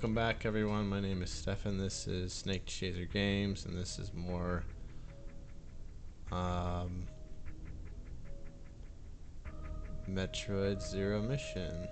Welcome back, everyone. My name is Stefan. This is Snake Chaser Games, and this is more Metroid Zero Mission.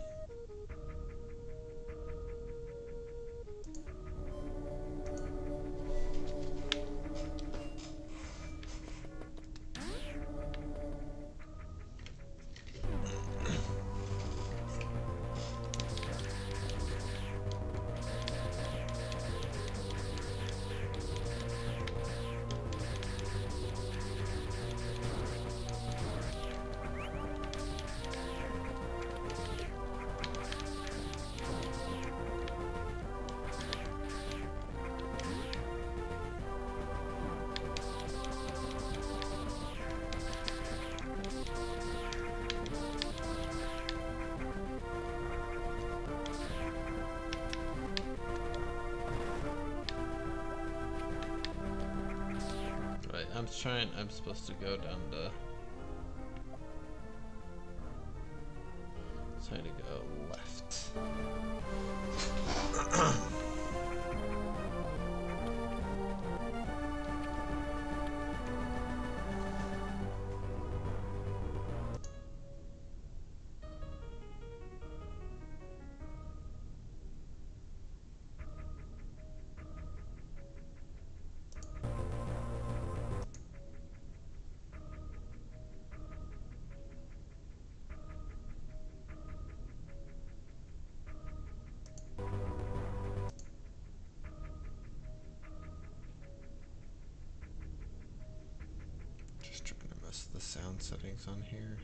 I'm supposed to go down to... Trying to go left. The sound settings on here.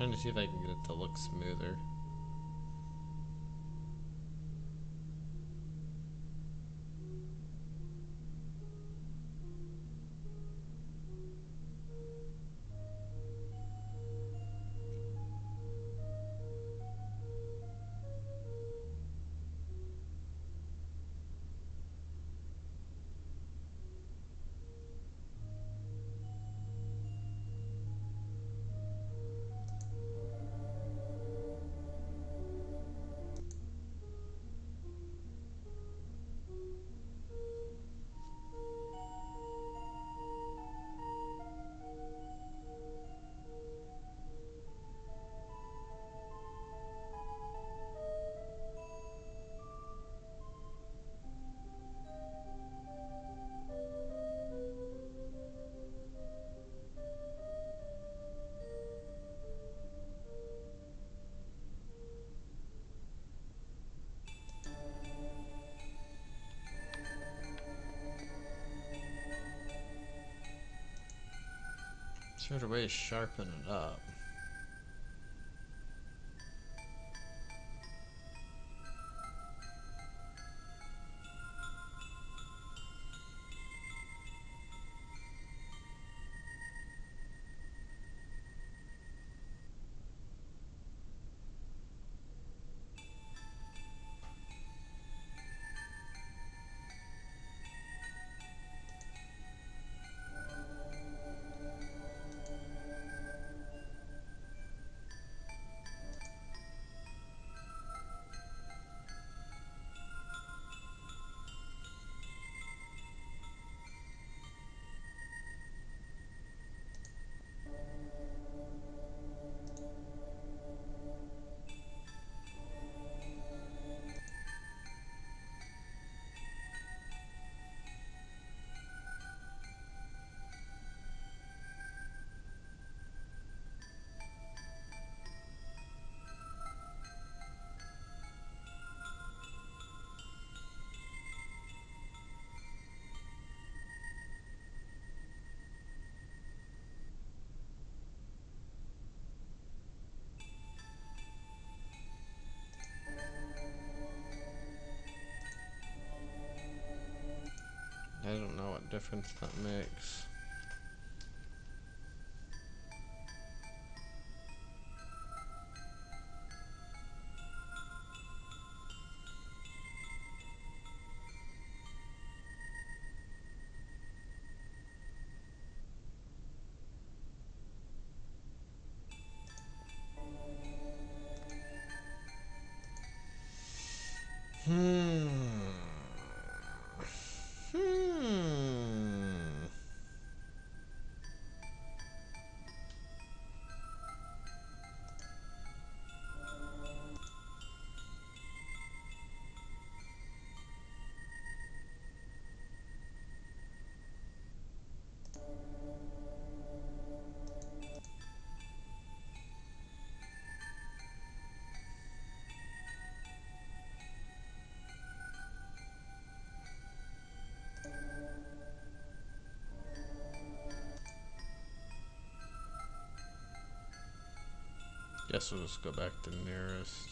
Trying to see if I can get it to look smoother. Sort of way to sharpen it up. I don't know what difference that makes. Guess we'll just go back to nearest.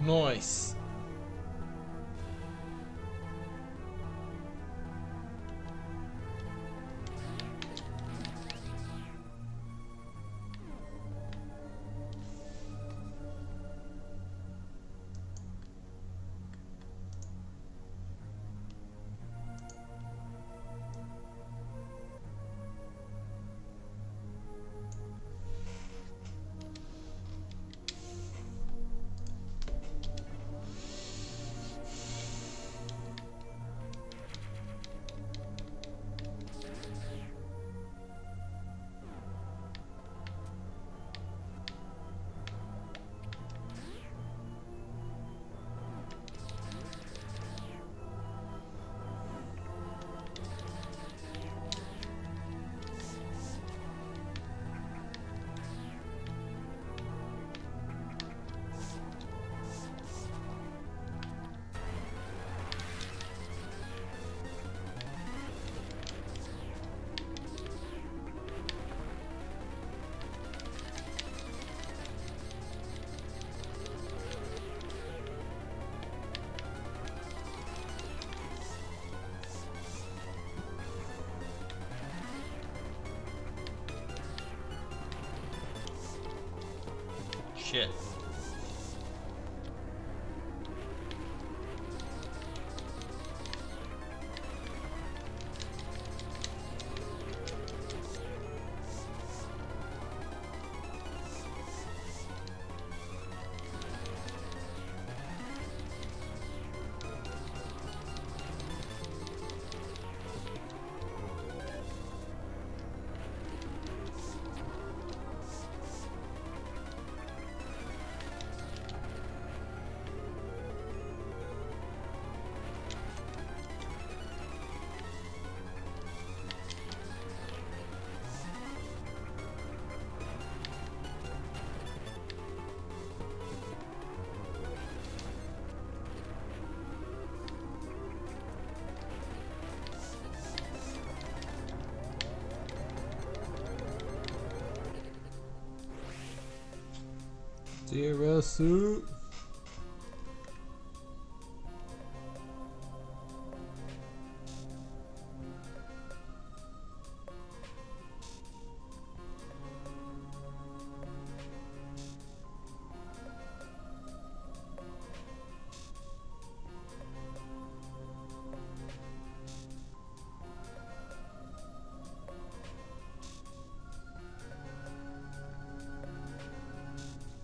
Nice. Shit. Zero suit.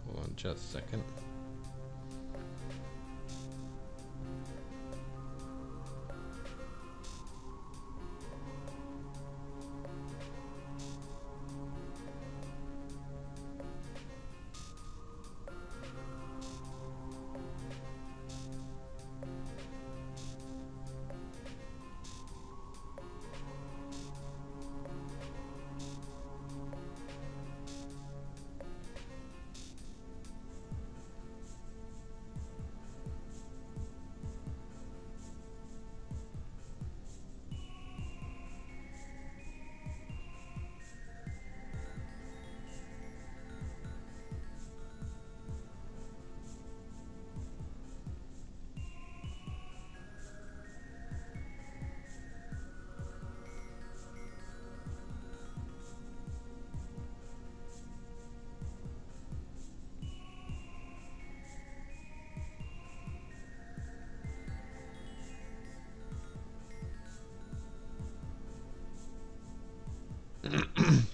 Hold on just a second.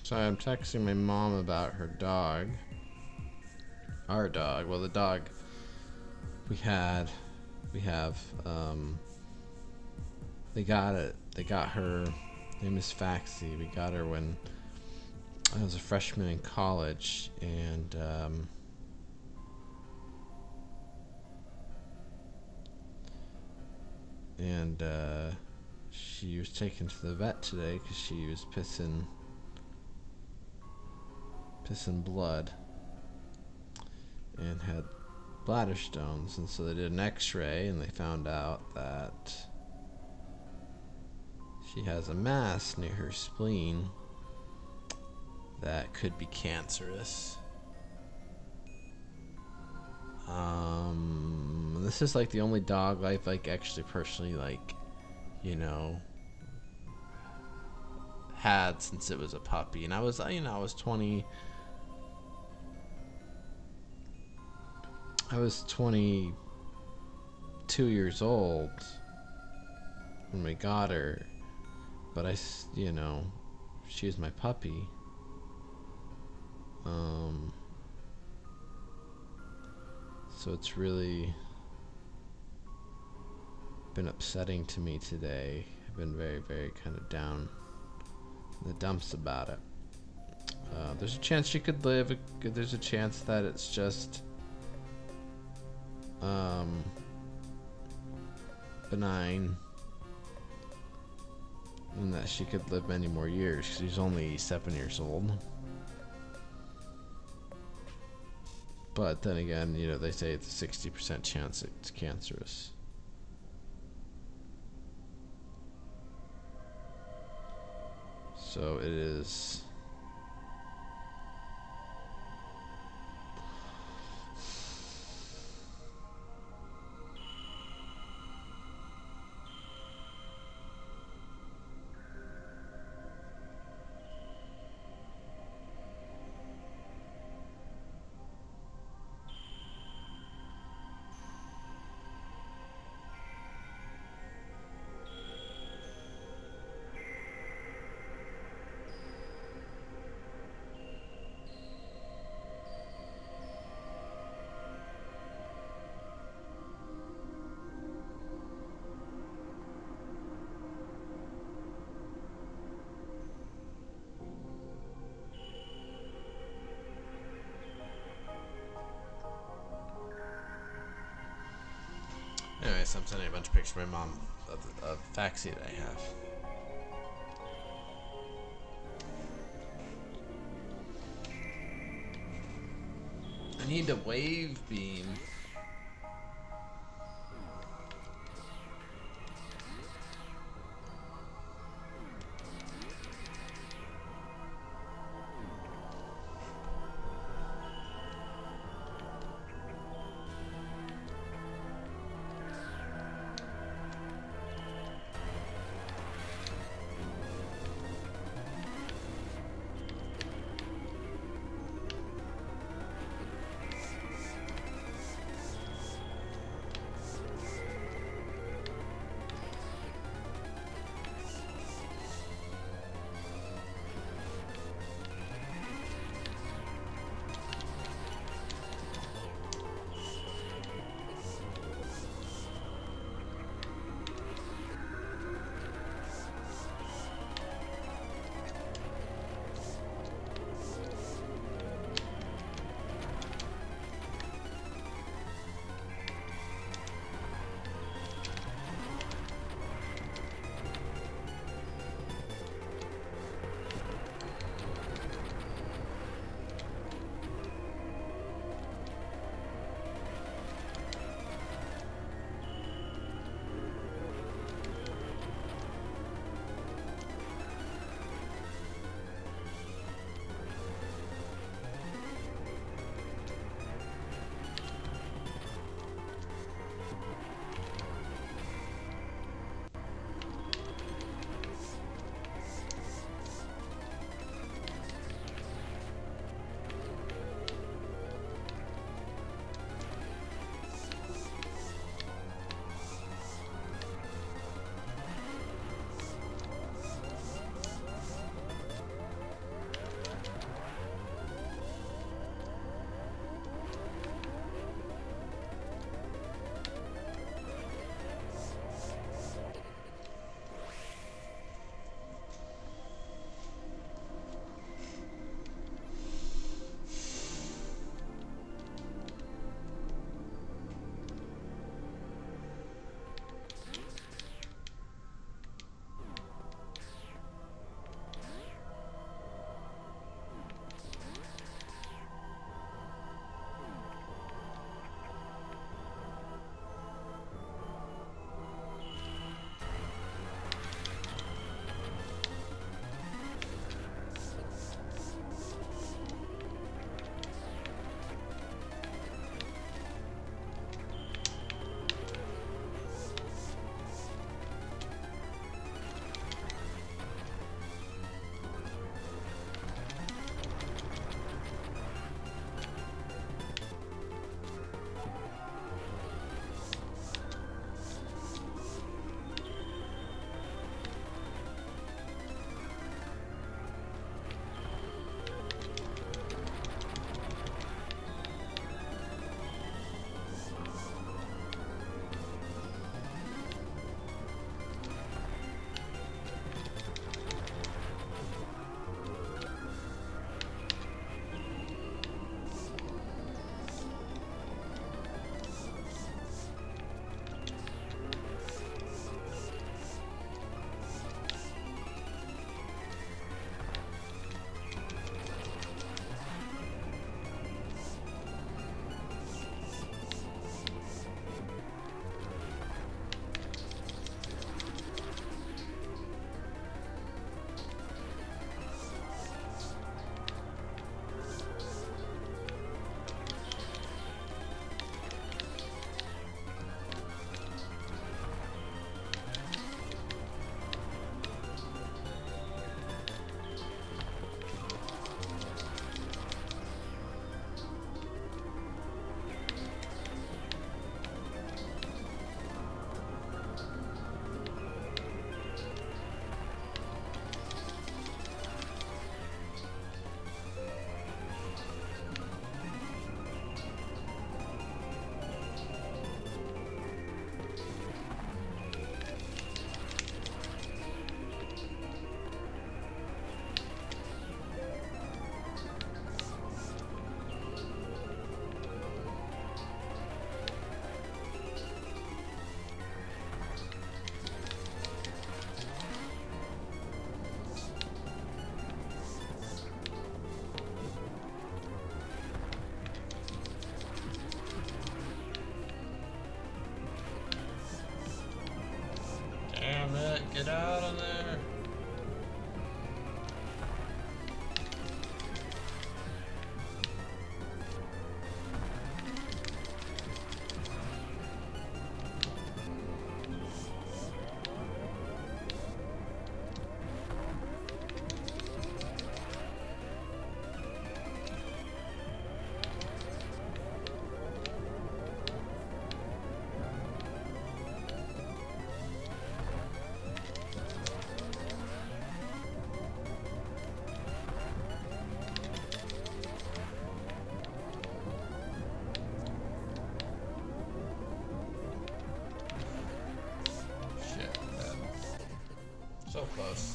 So I'm texting my mom about her dog. Our dog. Well, the dog we have. They got it. They got her. Name is Faxi. We got her when I was a freshman in college, and she was taken to the vet today because she was pissing blood and had bladder stones, and so they did an x-ray and they found out that she has a mass near her spleen that could be cancerous. This is like the only dog I've like actually personally like, you know, had since it was a puppy. And I was, you know, I was 22 years old when we got her, but you know, she was my puppy. So it's really been upsetting to me today. I've been very, very kind of down in the dumps about it. There's a chance she could live. There's a chance that it's just benign, and that she could live many more years. She's only 7 years old. But then again, you know, they say it's a 60% chance it's cancerous. So it is. Anyways, I'm sending a bunch of pictures to my mom of Faxi that I have. I need a wave beam.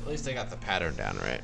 At least I got the pattern down right.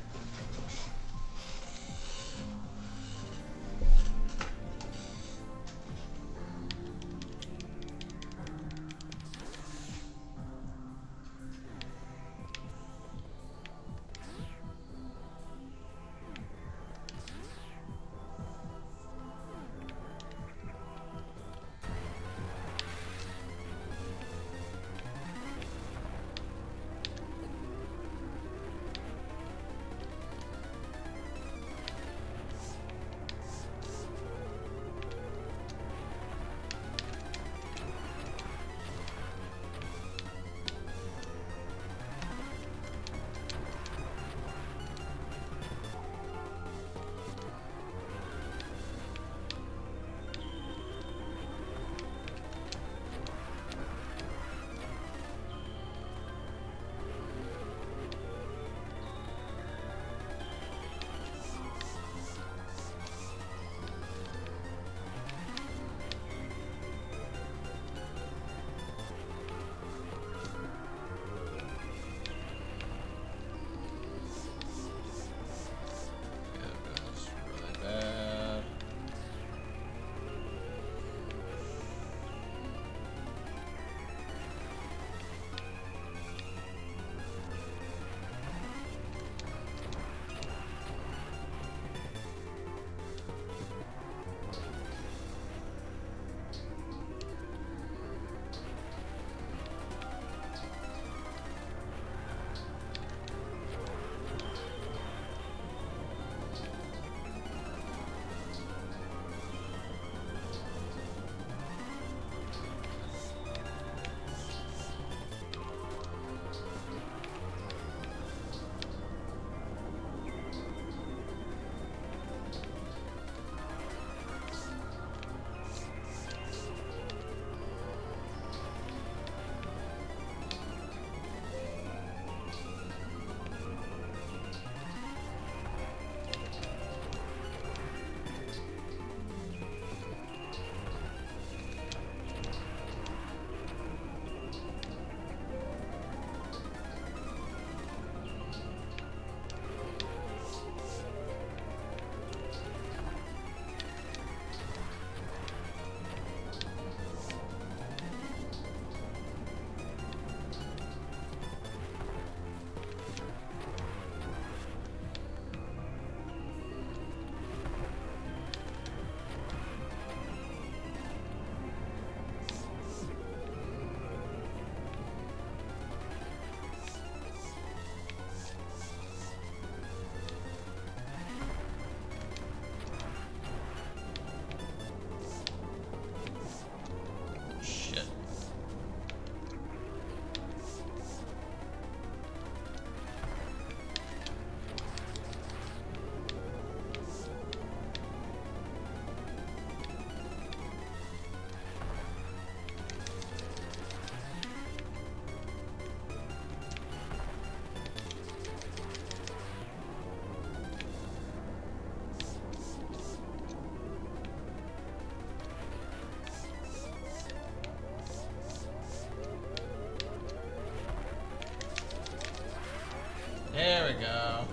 There we go.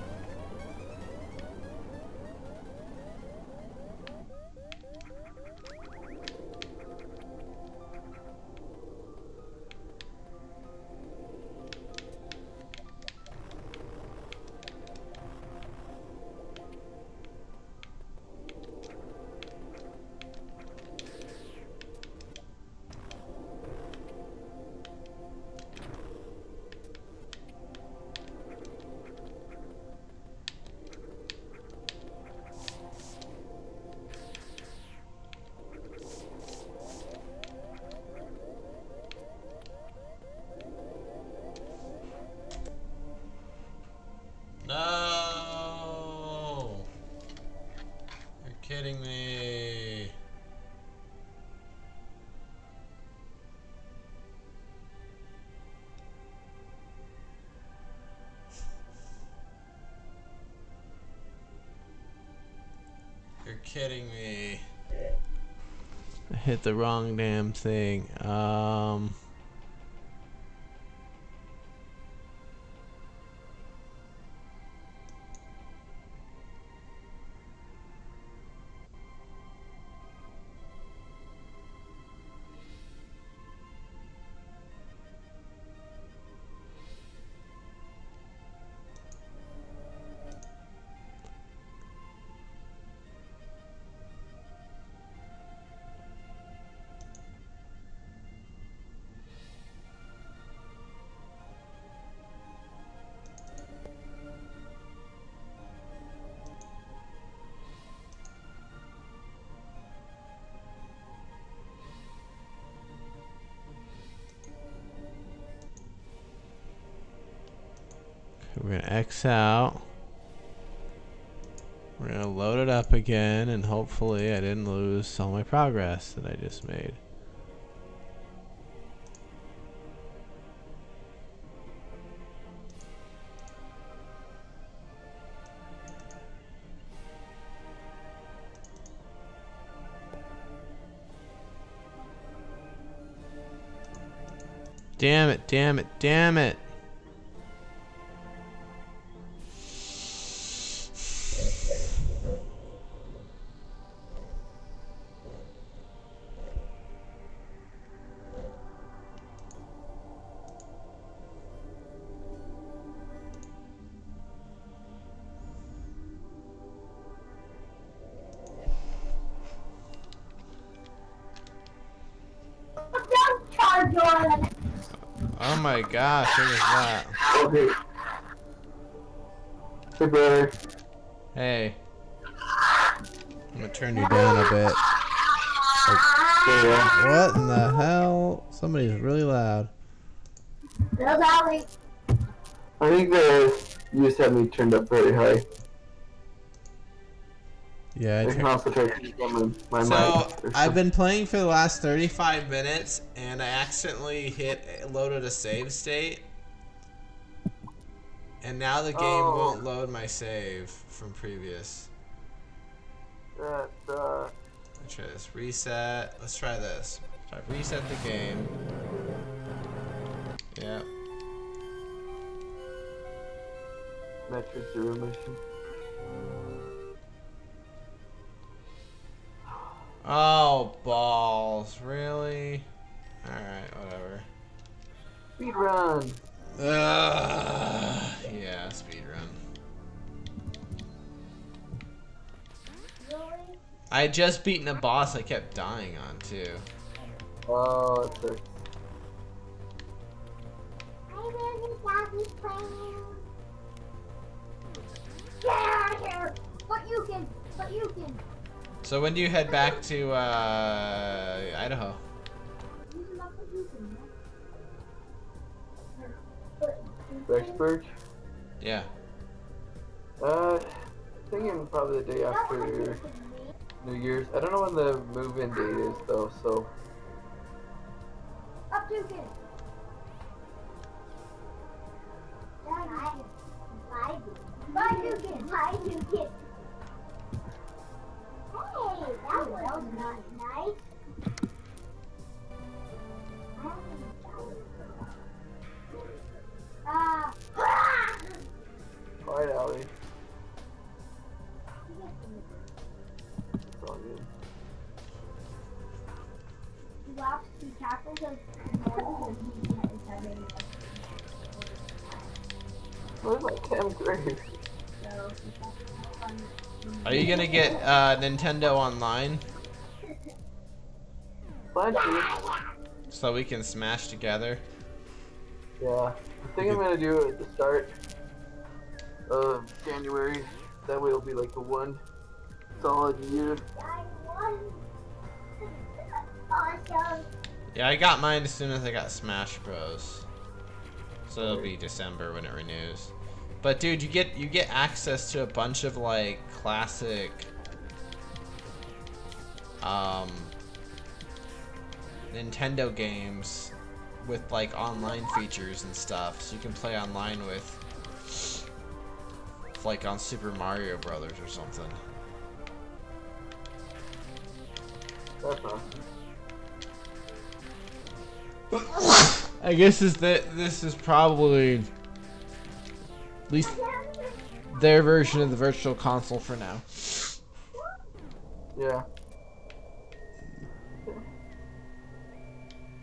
No! You're kidding me. You're kidding me. I hit the wrong damn thing. We're gonna X out. We're gonna load it up again, and hopefully I didn't lose all my progress that I just made. Damn it, damn it, damn it. Oh my gosh, what is that? Okay. Hey, brother. Hey. I'm gonna turn you down a bit. Yeah. What in the hell? Somebody's really loud. I think you just have me turned up very high. Yeah, I can also try to keep on my so mic. I've been playing for the last 35 minutes, and I accidentally loaded a save state, and now the game won't load my save from previous. That, Let's try this. Reset. Let's try this. Try reset the game. Yeah. Metroid Zero mission. Oh, balls. Really? Alright, whatever. Speed run. Yeah, speedrun. I had just beaten a boss I kept dying on, too. Oh, it's a... But you can. So when do you head back to, Idaho? Rexburg? Yeah. Thinking probably the day after New Year's. I don't know when the move-in date is, though, so... Up to kid. Bye, you kid. Bye, you kid. Hey, that was not nice. Alright, Allie. It's all good. You have to be careful Where's my 10th grade? Are you gonna get, Nintendo Online? Plan to. So we can smash together? Yeah. I think I'm gonna do it at the start of January. That way it'll be like a one solid year. Awesome. Yeah, I got mine as soon as I got Smash Bros. So it'll be December when it renews. But dude, you get access to a bunch of like classic Nintendo games with like online features and stuff, so you can play online with like on Super Mario Brothers or something. That's awesome. I guess this is probably at least their version of the Virtual Console for now. Yeah.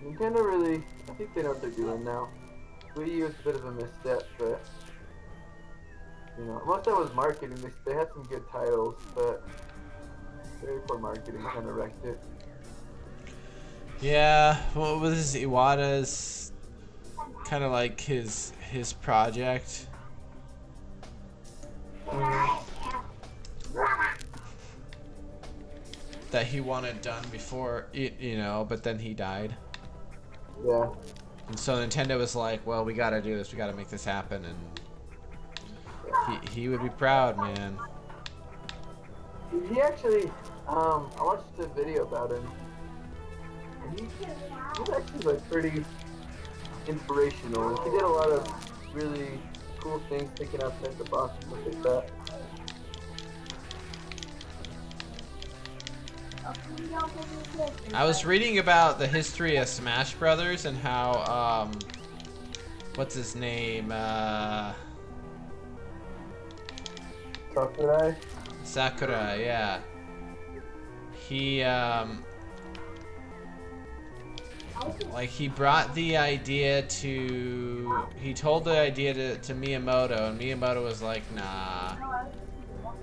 Nintendo really, I think they know what they're doing now. Wii U was a bit of a misstep, but you know, most of that was marketing. They had some good titles, but very poor marketing kind of wrecked it. Yeah, what was Iwata's kind of like his project? That he wanted done before it, you know, but then he died. Yeah. And so Nintendo was like, well, we gotta do this, we gotta make this happen, and He would be proud, man. He actually, I watched a video about him, and he's actually like pretty inspirational. He did a lot of really cool things, thinking outside the box and stuff like that. I was reading about the history of Smash Brothers and how, what's his name? Sakurai, yeah. He, like, he brought the idea to, he told the idea to Miyamoto, and Miyamoto was like, nah.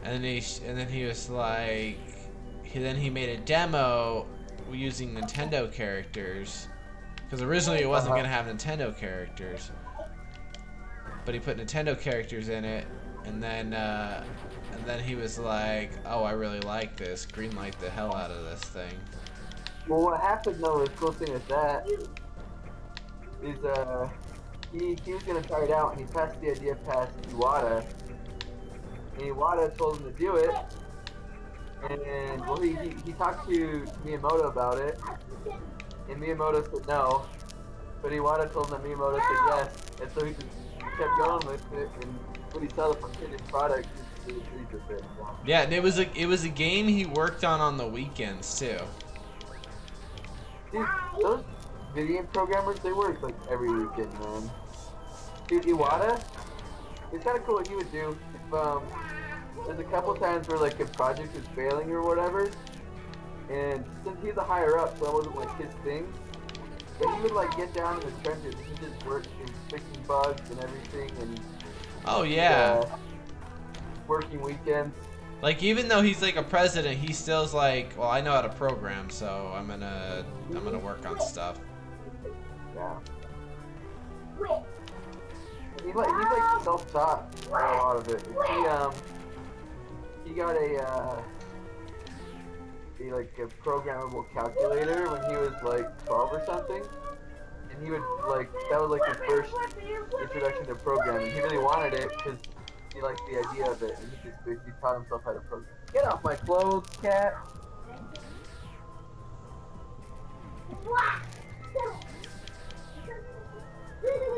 And then he was like, then he made a demo using Nintendo characters, because originally it wasn't gonna have Nintendo characters, but he put Nintendo characters in it, and then he was like, oh, I really like this, greenlight the hell out of this thing. Well, what happened though, the cool thing with that is he was gonna try it out, and he passed the idea past Iwata, and Iwata told him to do it. And well, he talked to Miyamoto about it, and Miyamoto said no, but Iwata told him that Miyamoto said yes, and so he just kept going with it, and when he saw the finished product, he was pleased with it. So. Yeah, and it was a game he worked on the weekends too. Dude, those video game programmers, they work like every weekend, man. Dude, Iwata, it's kind of cool what he would do if there's a couple times where like a project is failing or whatever, and since he's a higher up, so that wasn't like his thing, but he would like get down in the trenches and he just worked in fixing bugs and everything, and oh yeah, working weekends. Like, even though he's like a president, he still's like, well, I know how to program, so I'm gonna work on stuff. Yeah. He's like self-taught for a lot of it. He got a programmable calculator when he was like 12 or something, and he would like, that was like his first introduction to programming. He really wanted it because he liked the idea of it, and he just basically taught himself how to program. Get off my clothes, cat!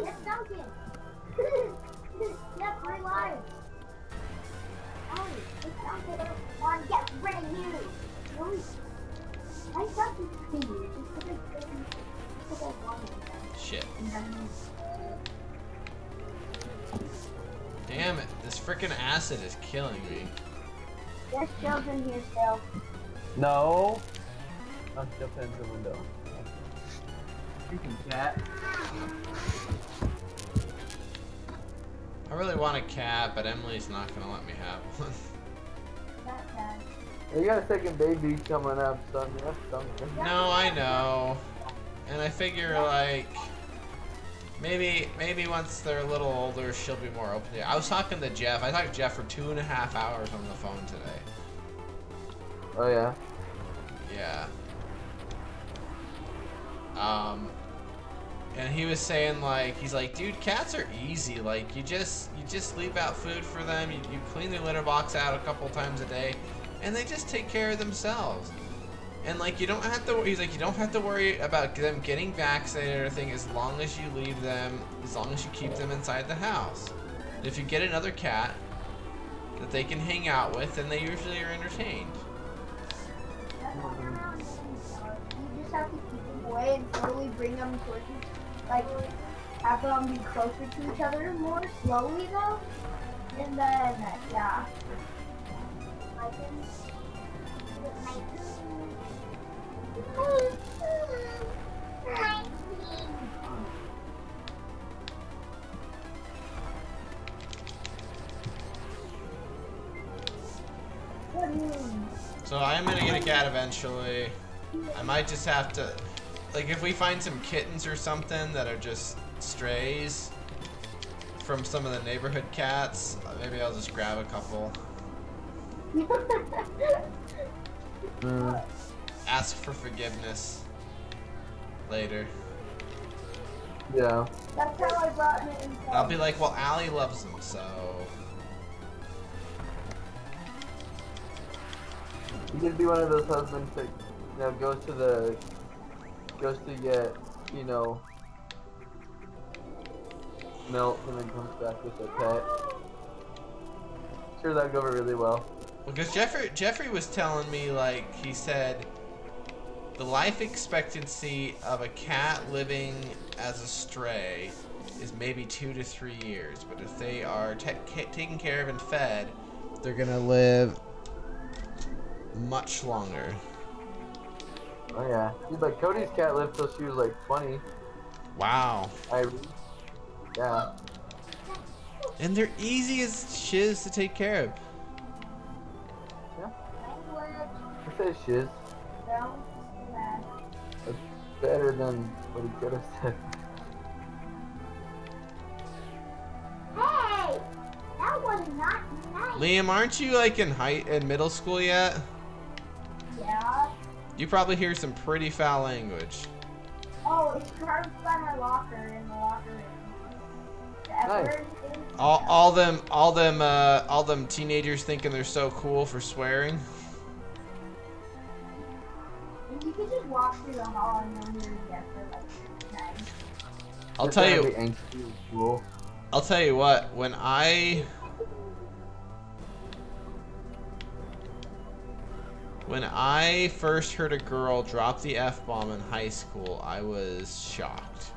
Yes, Duncan. Yes, 3 lives. Oh, it's Duncan. Want to get rid of you. I thought you could see you. Just because I wanted to. Shit. Damn it, this frickin' acid is killing me. There's children here still. No. I'll jump into the window. Freaking cat. I really want a cat, but Emily's not gonna let me have one. Not bad. You got a second baby coming up, son. That's something. No, I know. And I figure, like, maybe once they're a little older, she'll be more open to it. I was talking to Jeff. I talked to Jeff for 2.5 hours on the phone today. Oh, yeah? Yeah. And he was saying, like, he's like, dude, cats are easy. Like, you just leave out food for them. You clean their litter box out a couple times a day, and they just take care of themselves. And like, you don't have to. He's like, you don't have to worry about them getting vaccinated or anything, as long as you leave them, as long as you keep them inside the house. And if you get another cat that they can hang out with, then they usually are entertained. You just have to keep them away and slowly bring them towards you. Like, have them be closer to each other more slowly though. And then, yeah. I can So I am gonna get a cat eventually. I might just have to, like, if we find some kittens or something that are just strays from some of the neighborhood cats, maybe I'll just grab a couple. Ask for forgiveness later. Yeah. That's how I brought him. I'll be like, well, Allie loves them, so. You could be one of those husbands that, you know, goes to get, you know, milk and then comes back with a pet. Sure, that'd go over really well. Because Jeffrey was telling me, like, he said the life expectancy of a cat living as a stray is maybe 2 to 3 years, but if they are taken care of and fed, they're gonna live much longer. Oh yeah, dude, like Cody's cat lived till she was like 20. Wow. Yeah. And they're easy as shiz to take care of. Yeah. I say shiz. That's better than what he could have said. Hey, that was not nice. Liam, aren't you like in middle school yet? Yeah. You probably hear some pretty foul language. Oh, it's carved by my locker in the locker room. The Nice. F-word is- All them teenagers thinking they're so cool for swearing. And you can just walk through the hall and you'll hear it for like 10. I'll Just tell gotta you. be anxious in school. I'll tell you what. When I first heard a girl drop the F-bomb in high school, I was shocked.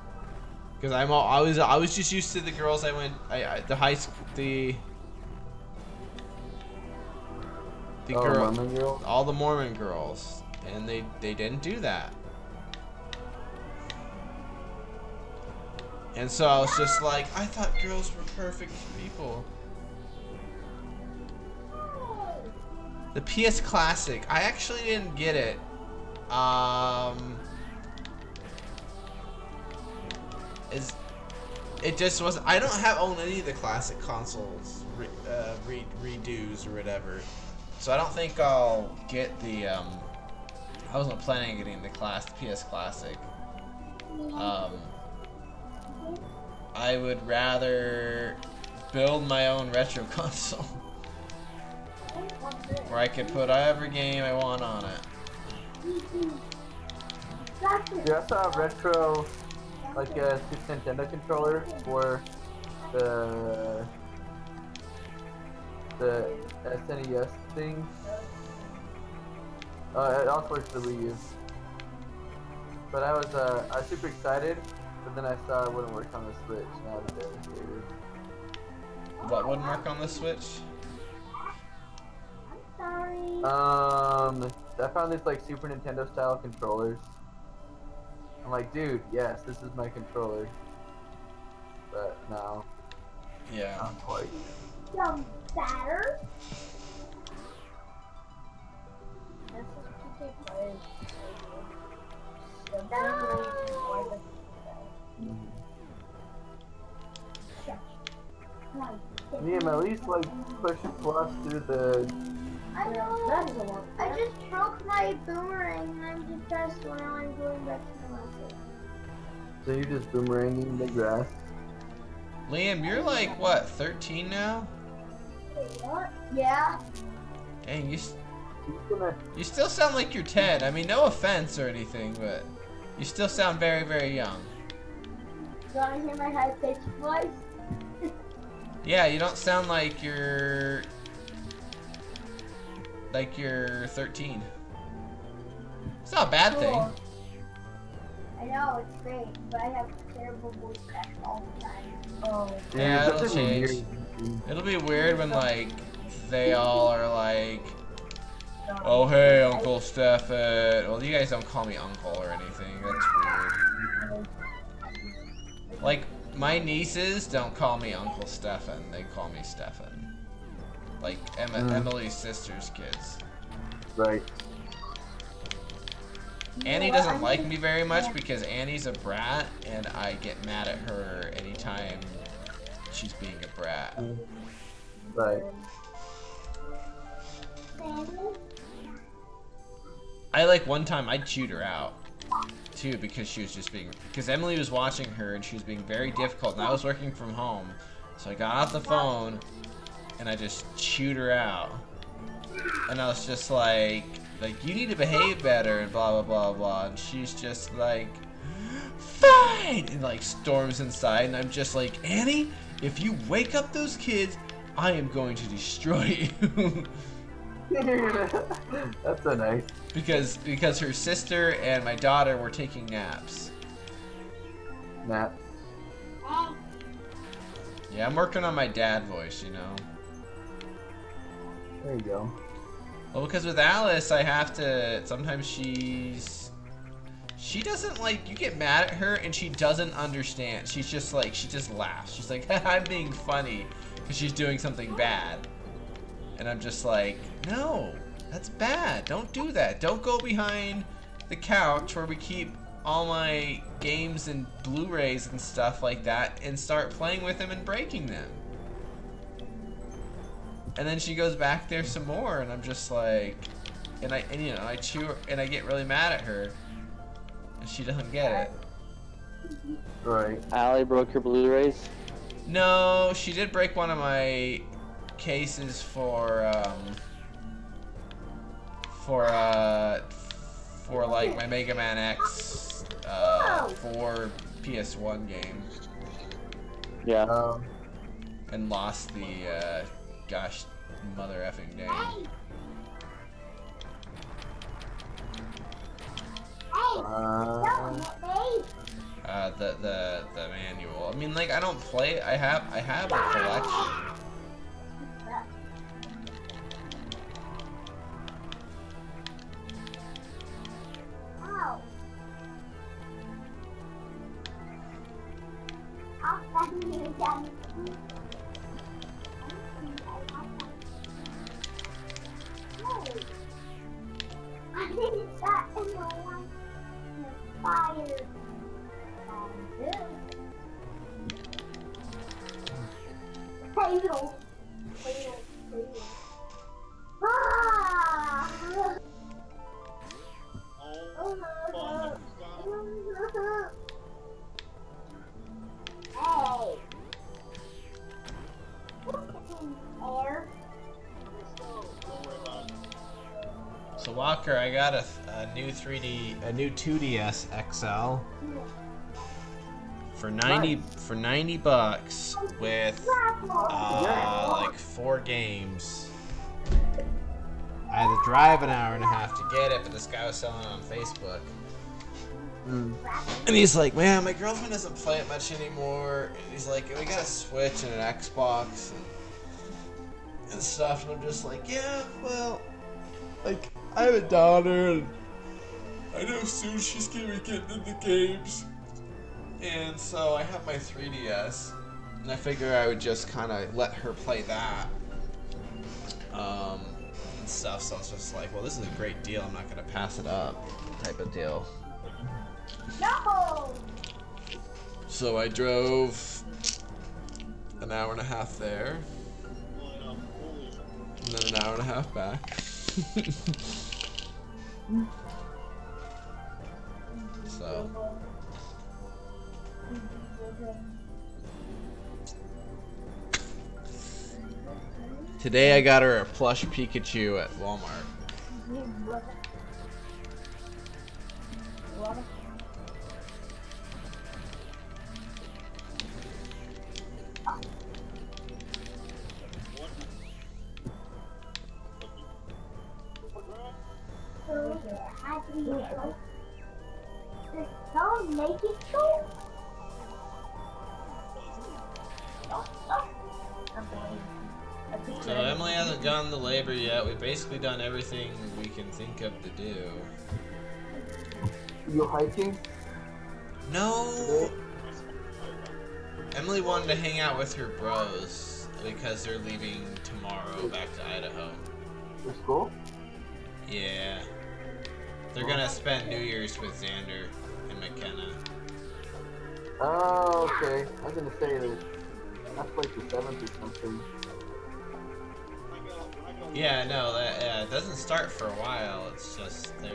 Because I was just used to the girls the high school Mormon girl? all the Mormon girls, and they didn't do that. And so I was just like, I thought girls were perfect people. The PS Classic, I actually didn't get it. It just was. I don't own any of the classic consoles redos or whatever, so I don't think I'll get the. I wasn't planning on getting the PS Classic. I would rather build my own retro console where I could put every game I want on it. Dude, I saw a retro, like a Super Nintendo controller for the SNES thing. It also works for the Wii U. But I was super excited, but then I saw it wouldn't work on the Switch, and I was devastated. What wouldn't work on the Switch? Sorry. I found this like Super Nintendo style controllers. I'm like, dude, yes, this is my controller. But no, Yeah. not quite. Some batter. This is PK plays. Liam, at least like push plus through the. I know. I just broke my boomerang and I'm depressed when I'm going back to the lesson. So you're just boomeranging the grass. Liam, you're like what, 13 now? What? Yeah. Dang, He's gonna. you still sound like you're 10. I mean, no offense or anything, but you still sound very, very young. You wanna hear my high pitched voice? Yeah, you don't sound like you're 13. It's not a bad thing. Cool. I know, it's great, but I have terrible voice cracks all the time. Oh. Yeah, that's it'll a change. weird- It'll be weird when like they all are like, oh hey, Uncle Stefan. Well, you guys don't call me uncle or anything. That's weird. Like my nieces don't call me Uncle Stefan. They call me Stefan. Like Emily's sister's kids. Right. Annie doesn't like me very much because Annie's a brat, and I get mad at her anytime she's being a brat. Right. I like one time I chewed her out too because she was just because Emily was watching her and she was being very difficult, and I was working from home, so I got off the phone and I just chewed her out, and I was just like, like, you need to behave better and blah, blah, blah, blah. And she's just like, fine! And like storms inside. And I'm just like, Annie, if you wake up those kids, I am going to destroy you. That's so nice. Because her sister and my daughter were taking naps. Nap. Yeah, I'm working on my dad voice, you know. There you go. Well, because with Alice, I have to. Sometimes she doesn't like. You get mad at her and she doesn't understand. She's just like, she just laughs. She's like, I'm being funny because she's doing something bad. And I'm just like, no, that's bad. Don't do that. Don't go behind the couch where we keep all my games and Blu-rays and stuff like that and start playing with them and breaking them. And then she goes back there some more, and I'm just like, and you know, I chew her, and I get really mad at her, and she doesn't get it. Right. Allie broke your Blu-rays? No, she did break one of my cases for like my Mega Man X 4 PS1 game. Yeah. And lost the gosh mother effing dang. The manual. I mean, like, I don't play it. I have a collection. So Walker, I got a new 2DS XL for 90 bucks with like 4 games. I had to drive an hour and a half to get it, but this guy was selling it on Facebook. And he's like, man, my girlfriend doesn't play it much anymore. And he's like, we got a Switch and an Xbox and stuff. And I'm just like, yeah, well, like, I have a daughter, and I know soon she's gonna be getting into games. And so I have my 3DS, and I figure I would just kind of let her play that. And stuff, so it's just like, well, this is a great deal, I'm not gonna pass it up, type of deal. No! So I drove an hour and a half there, and then an hour and a half back. So today I got her a plush Pikachu at Walmart. Don't make it so. So Emily hasn't gone to labor yet. We've basically done everything we can think of to do. You hiking? No. Emily wanted to hang out with her bros because they're leaving tomorrow back to Idaho. For school? Yeah. They're gonna spend New Year's with Xander and McKenna. Oh, okay. I was gonna say that that's like the 7th or something. Yeah, no, it doesn't start for a while. It's just they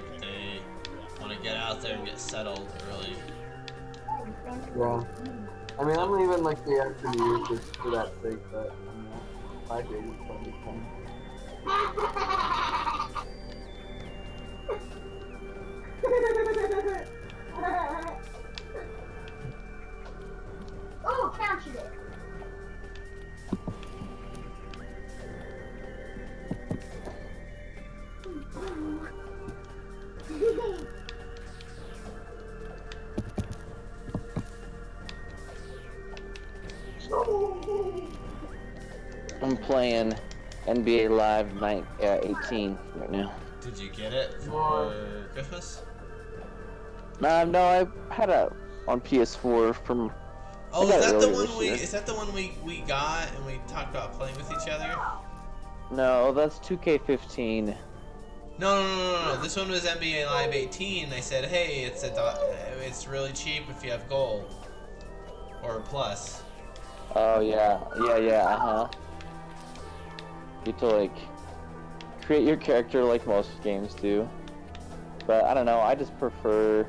want to get out there and get settled early. Yeah. I mean, I'm leaving like the after New Year's just for that sake, but I don't know. 5 days is plenty of time. I'm playing NBA Live 18 right now. Did you get it for Christmas? No, I had it on PS4 from. Oh, I is got it that the earlier one this we? year. Is that the one we got and we talked about playing with each other? No, that's 2K15. No. This one was NBA Live 18. They said, hey, it's really cheap if you have gold or plus. Oh yeah, uh-huh. You have to like create your character like most games do. But I don't know, I prefer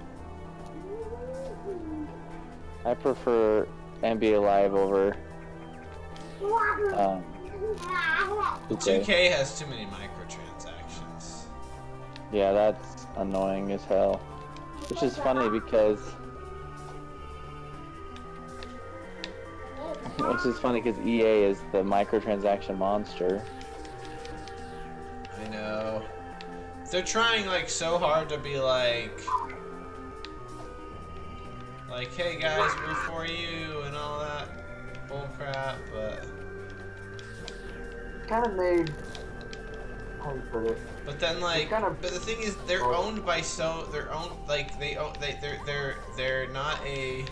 NBA Live over 2K has too many microtransactions. Yeah, that's annoying as hell. Which is funny because EA is the microtransaction monster. I know. They're trying like so hard to be like, hey guys, we're for you and all that bullcrap, but Kind of made. How do you put it? but then like, but the thing is, they're owned by they're not a.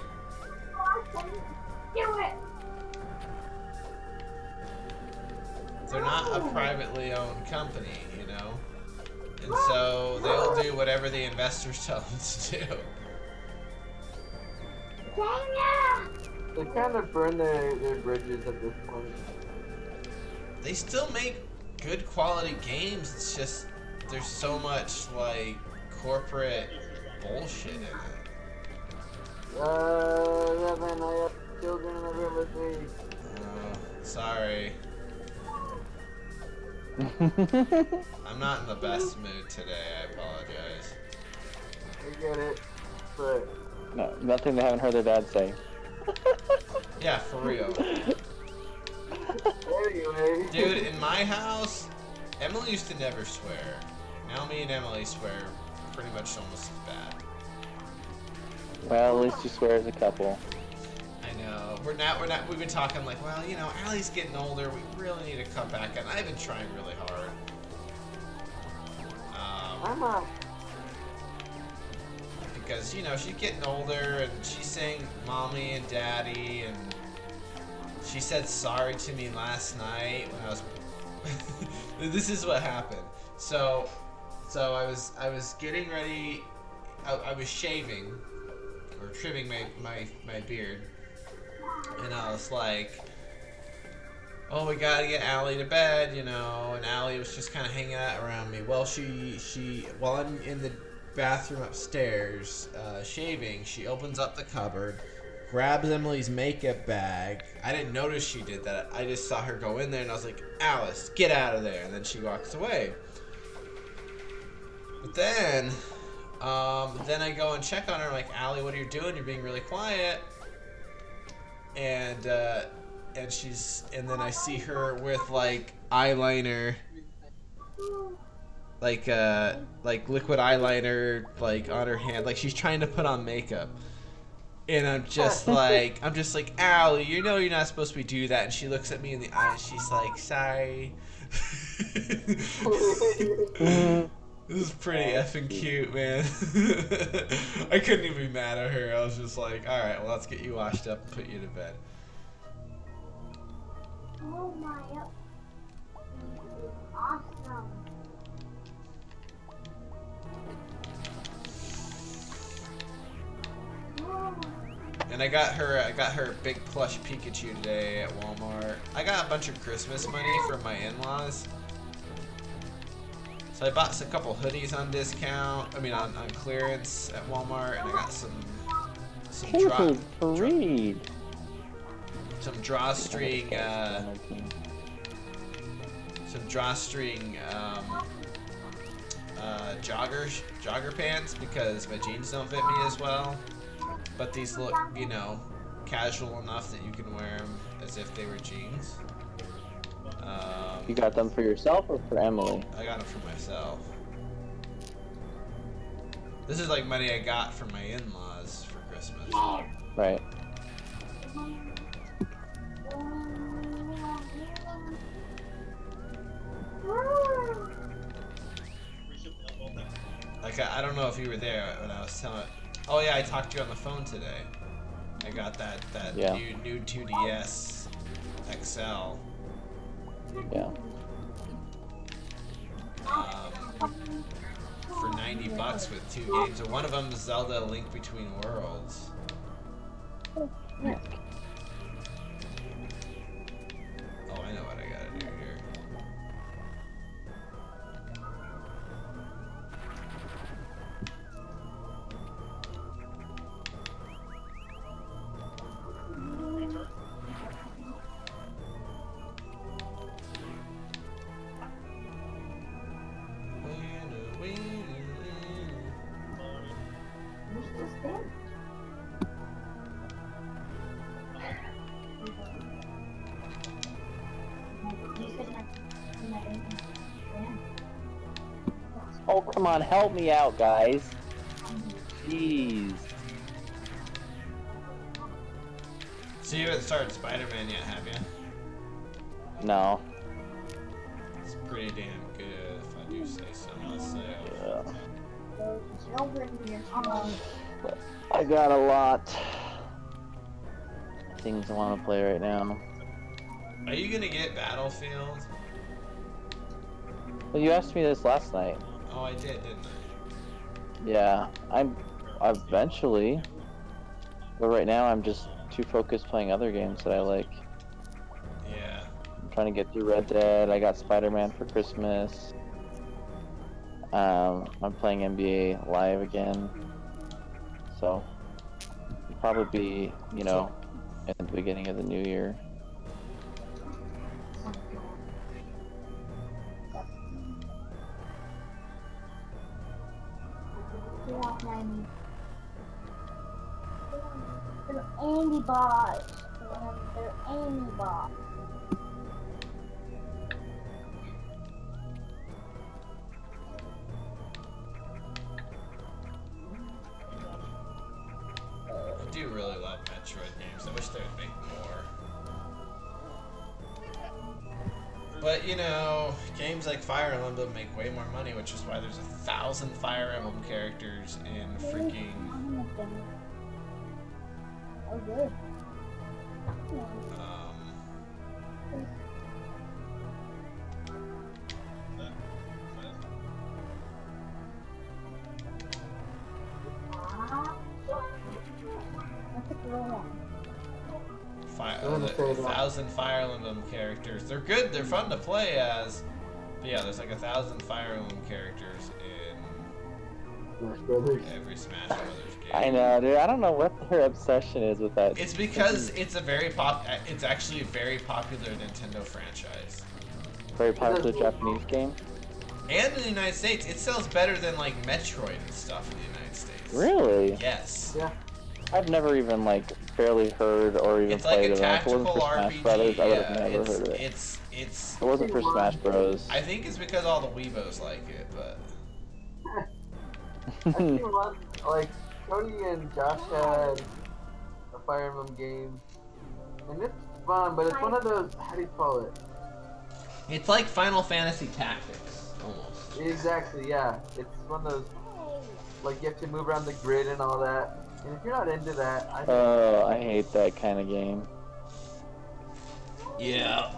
They're not a privately owned company, you know? And so they'll do whatever the investors tell them to do. They kind of burn their bridges at this point. They still make good quality games, it's just there's so much like corporate bullshit in it. Yeah man, I have children in the room with me. Sorry. I'm not in the best mood today, I apologize. I get it, but... No, nothing they haven't heard their dad say. Yeah, for real. Anyway. Dude, in my house, Emily used to never swear. Now me and Emily swear pretty much almost as bad. Well, at least you swear as a couple. I know. We've been talking like, well, you know, Allie's getting older. We really need to cut back, and I've been trying really hard. Because, you know, she's getting older, and she's saying mommy and daddy, and she said sorry to me last night when I was... This is what happened. So I was getting ready, I was shaving, or trimming my beard, and I was like, oh, we gotta get Allie to bed, you know, and Allie was just kind of hanging out around me. Well, while I'm in the bathroom upstairs, shaving, she opens up the cupboard, grabs Emily's makeup bag. I didn't notice she did that. I just saw her go in there, and I was like, Alice, get out of there, and then she walks away. But then I go and check on her. I'm like, Allie, what are you doing? You're being really quiet. And then I see her with like eyeliner, like liquid eyeliner, like on her hand, like she's trying to put on makeup. And I'm just like, Allie, you know you're not supposed to be doing that. And she looks at me in the eye, and she's like, sorry. This is pretty effing cute, man. I couldn't even be mad at her. I was just like, alright, well, let's get you washed up and put you to bed. Oh my, awesome. And I got her big plush Pikachu today at Walmart. I got a bunch of Christmas money from my in-laws. So I bought a couple hoodies on discount. I mean, on clearance at Walmart, and I got some drawstring jogger pants because my jeans don't fit me as well. But these look, you know, casual enough that you can wear them as if they were jeans. You got them for yourself or for Emily? I got them for myself. This is like money I got from my in-laws for Christmas. Right. Like, I don't know if you were there when I was telling. Oh yeah, I talked to you on the phone today. I got that Yeah. new 2DS XL. Yeah. For $90 with 2 games, and one of them is Zelda: A Link Between Worlds. Oh, I know what I gotta do here. Oh, come on, help me out, guys. Jeez. So you haven't started Spider-Man yet, have you? No. It's pretty damn good, if I do say so myself. Yeah. I got a lot of things I want to play right now. Are you gonna get Battlefield? Well, you asked me this last night. Oh, I did, didn't I? Yeah, I'm eventually, but right now I'm just too focused playing other games that I like. Yeah. I'm trying to get through Red Dead. I got Spider-Man for Christmas. I'm playing NBA Live again, so probably be, you know, at the beginning of the new year. They're Andy bots. They're Andy bots. I do really love Metroid games. I wish they would make more. But, you know, games like Fire Emblem make way more money, which is why there's 1,000 Fire Emblem characters in freaking... Oh, good. There's 1,000 Fire Emblem characters. They're good. They're fun to play as. But yeah, there's like 1,000 Fire Emblem characters in Smash Brothers. every Smash Brothers game. I know, dude. I don't know what her obsession is with that. It's because it's a It's actually a very popular Nintendo franchise. Very popular Japanese game. And in the United States, it sells better than like Metroid and stuff in the United States. Really? Yes. Yeah. I've never even like barely heard or even It's like played a it. If it tactical wasn't for Smash RPG. Brothers, I would have Yeah, never heard of it. it's. If it wasn't for Smash Bros. I think it's because all the Weebos like it, but. I've seen one, like, Cody and Josh had a Fire Emblem game, and it's fun, but it's one of those, how do you call it? It's like Final Fantasy Tactics, almost. Exactly, yeah. It's one of those, like, you have to move around the grid and all that, and if you're not into that, I hate that kind of game. Yeah.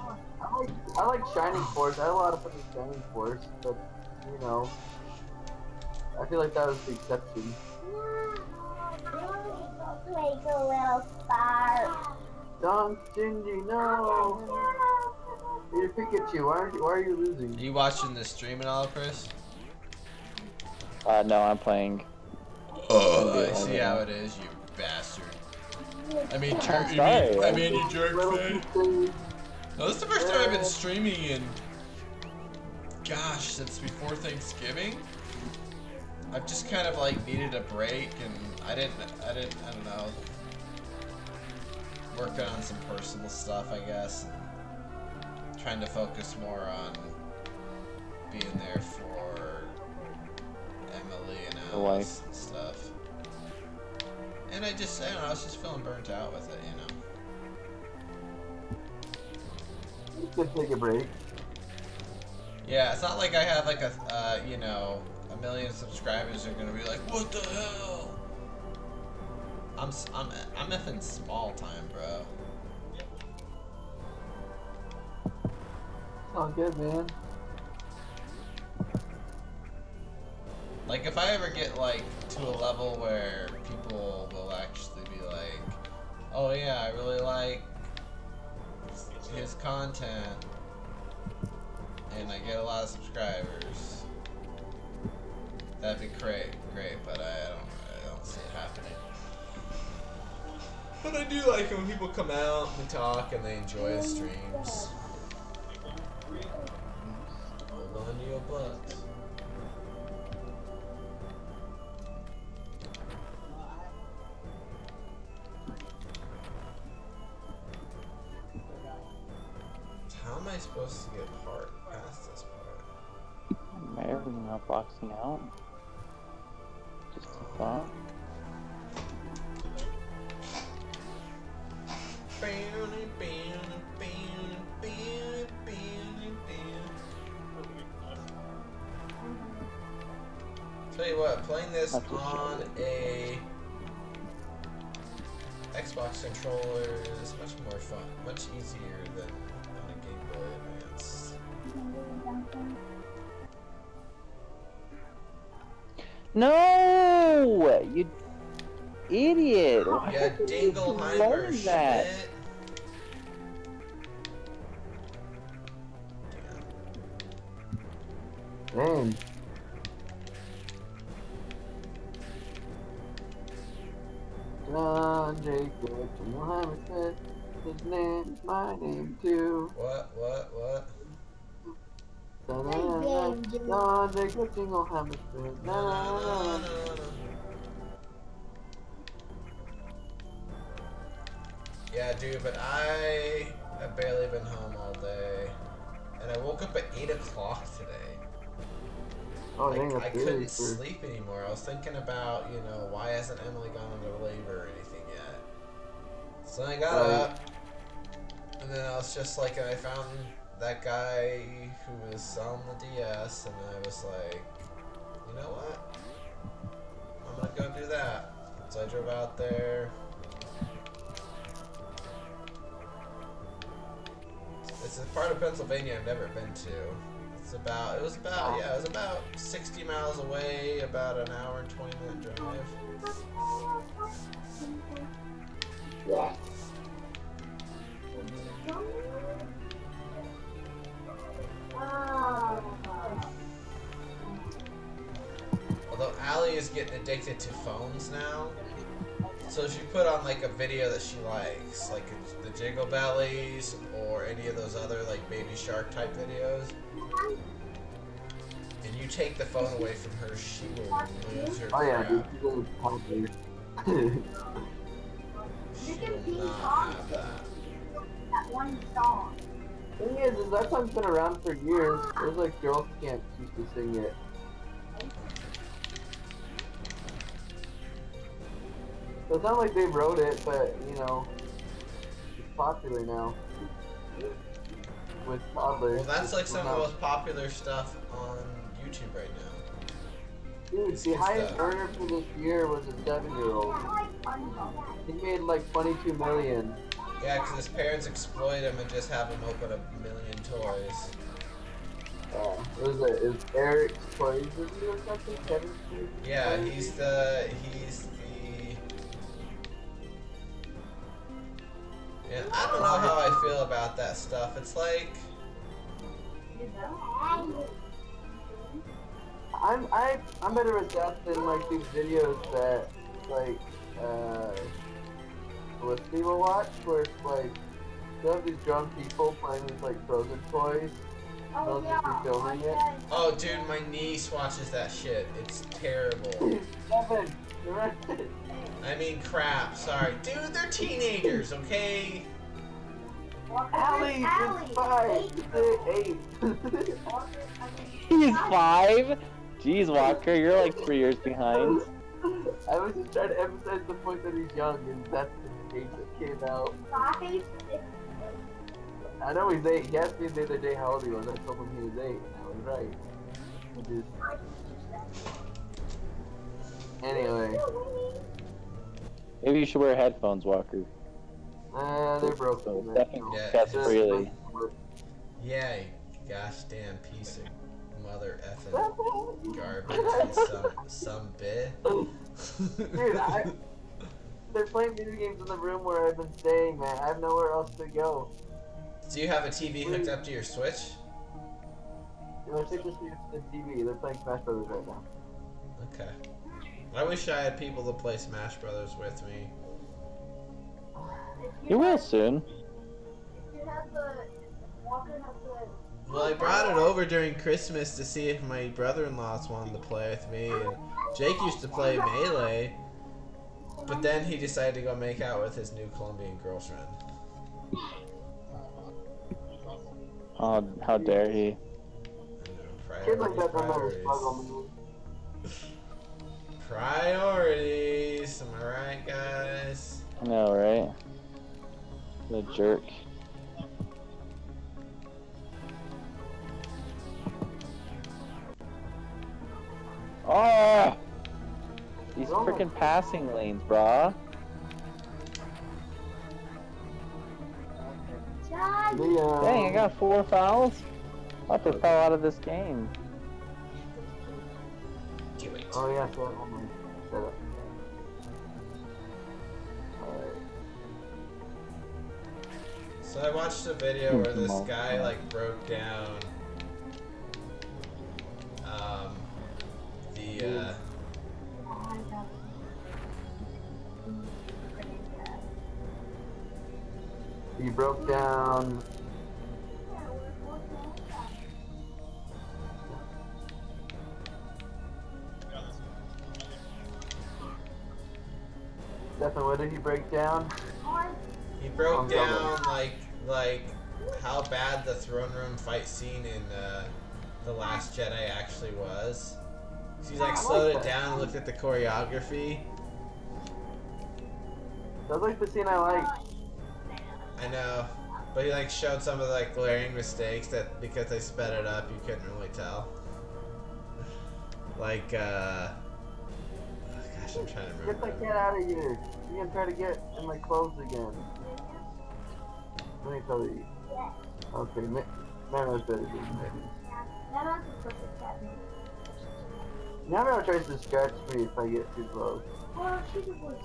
I like Shining Force. I had a lot of fun with Shining Force, but, you know, I feel like that was the exception. Like a little star. Don't, Gingy, no! You're Pikachu, why are you losing? Are you watching this stream at all, Chris? No, I'm playing. Oh, I see how it is, you bastard. I mean, you jerk face. No, this is the first time I've been streaming in, gosh, since before Thanksgiving. I've just kind of like needed a break, and I don't know, working on some personal stuff, I guess, and trying to focus more on being there for Emily and your wife. stuff. And I don't know, I was just feeling burnt out with it, you know. Just take a break. Yeah, it's not like I have like a million subscribers are gonna be like, what the hell? I'm effing small time, bro. It's all good, man. Like if I ever get like to a level where people will actually be like, oh yeah, I really like his content, and I get a lot of subscribers, that'd be great, but I don't see it happening. But I do like it when people come out and talk and they enjoy the streams. Hold on to your butts. How am I supposed to get past this part? Maybe not boxing out. Just a thought. Tell you what, playing this That's what on a Xbox controller is much more fun, much easier than on a Game Boy Advance. No, you idiot! Why Yeah, did you Dingleheimer learn that? Schmidt. Man. John Jacob Muhammad said his name is my name too. What? John Jacob Muhammad said No. Yeah, dude, but I have barely been home all day. And I woke up at 8 o'clock today. Oh, Like, dang, I that's couldn't really true. sleep anymore. I was thinking about, why hasn't Emily gone into labor or anything yet? So I got up, and then I was just like, and I found that guy who was selling the DS, and I was like, you know what? I'm gonna go do that. So I drove out there. It's a part of Pennsylvania I've never been to. It was about 60 miles away, about an hour and 20-minute drive. Yeah. Although Allie is getting addicted to phones now, so she put on like a video that she likes, like the Jiggle Bellies or any of those other like Baby Shark type videos. And you take the phone away from her, she will lose her Oh yeah, crap. dude, she's really popular. She will not have that. That one song. Thing is that song's been around for years. There's like girl camps used to sing it. So it's not like they wrote it, but it's popular now. With toddlers. Well, that's like some of the most popular stuff on YouTube right now. Dude, the highest earner for this year was a 7-year-old. He made like 22 million. Yeah, because his parents exploit him and just have him open a million toys. It was Eric's Toys review or something? Kevin's Toys? Yeah, he's the. Yeah, I don't know how I feel about that stuff. It's like. I'm better at that than like these videos that like Felicity will watch, where it's like they have these drunk people playing with like frozen toys. They'll just be filming it. Oh, dude, my niece watches that shit. It's terrible. Kevin, you're right. I mean, crap. Sorry, dude. They're teenagers, okay? Allie is 5, 8. He's 5? Jeez, Walker, you're like 3 years behind. I was just trying to emphasize the point that he's young, and that's the age that came out. I know he's 8. He asked me the other day how old he was. I told him he was 8, and I was right. Which is... Anyway. Maybe you should wear headphones, Walker. They're broken. So right definitely now. discuss freely. Yeah, you gosh damn piece of mother effing garbage, you some bit. Dude, they're playing video games in the room where I've been staying, man. I have nowhere else to go. Do you have a TV hooked up to your Switch? They're taking the TV. They're playing Smash Brothers right now. Okay. I wish I had people to play Smash Brothers with me. You will soon. Well, I brought it over during Christmas to see if my brother-in-laws wanted to play with me, and Jake used to play Melee, but then he decided to go make out with his new Colombian girlfriend. Oh, how dare he? Kids like that don't never Priorities. struggle, man. Priorities, am I right, guys? I know, right? The jerk. Oh! These freaking passing lanes, brah. Dang, I got 4 fouls. Upper fell out of this game. Do it. Oh yeah, so I'm gonna set up. Alright. So I watched a video where this guy like broke down the He broke down. Stefan, what did he break down? he broke down like how bad the throne room fight scene in The Last Jedi actually was. He's like slowed it down and looked at the choreography. That's like the scene I like. I know, but he like showed some of the like glaring mistakes that because they sped it up you couldn't really tell. Like gosh, I'm trying to remember. Get that cat out of here. You're gonna try to get in my clothes again. Let me tell you. Okay, Nano better do Nano tries to scratch me if I get too close. Well, she's a voice.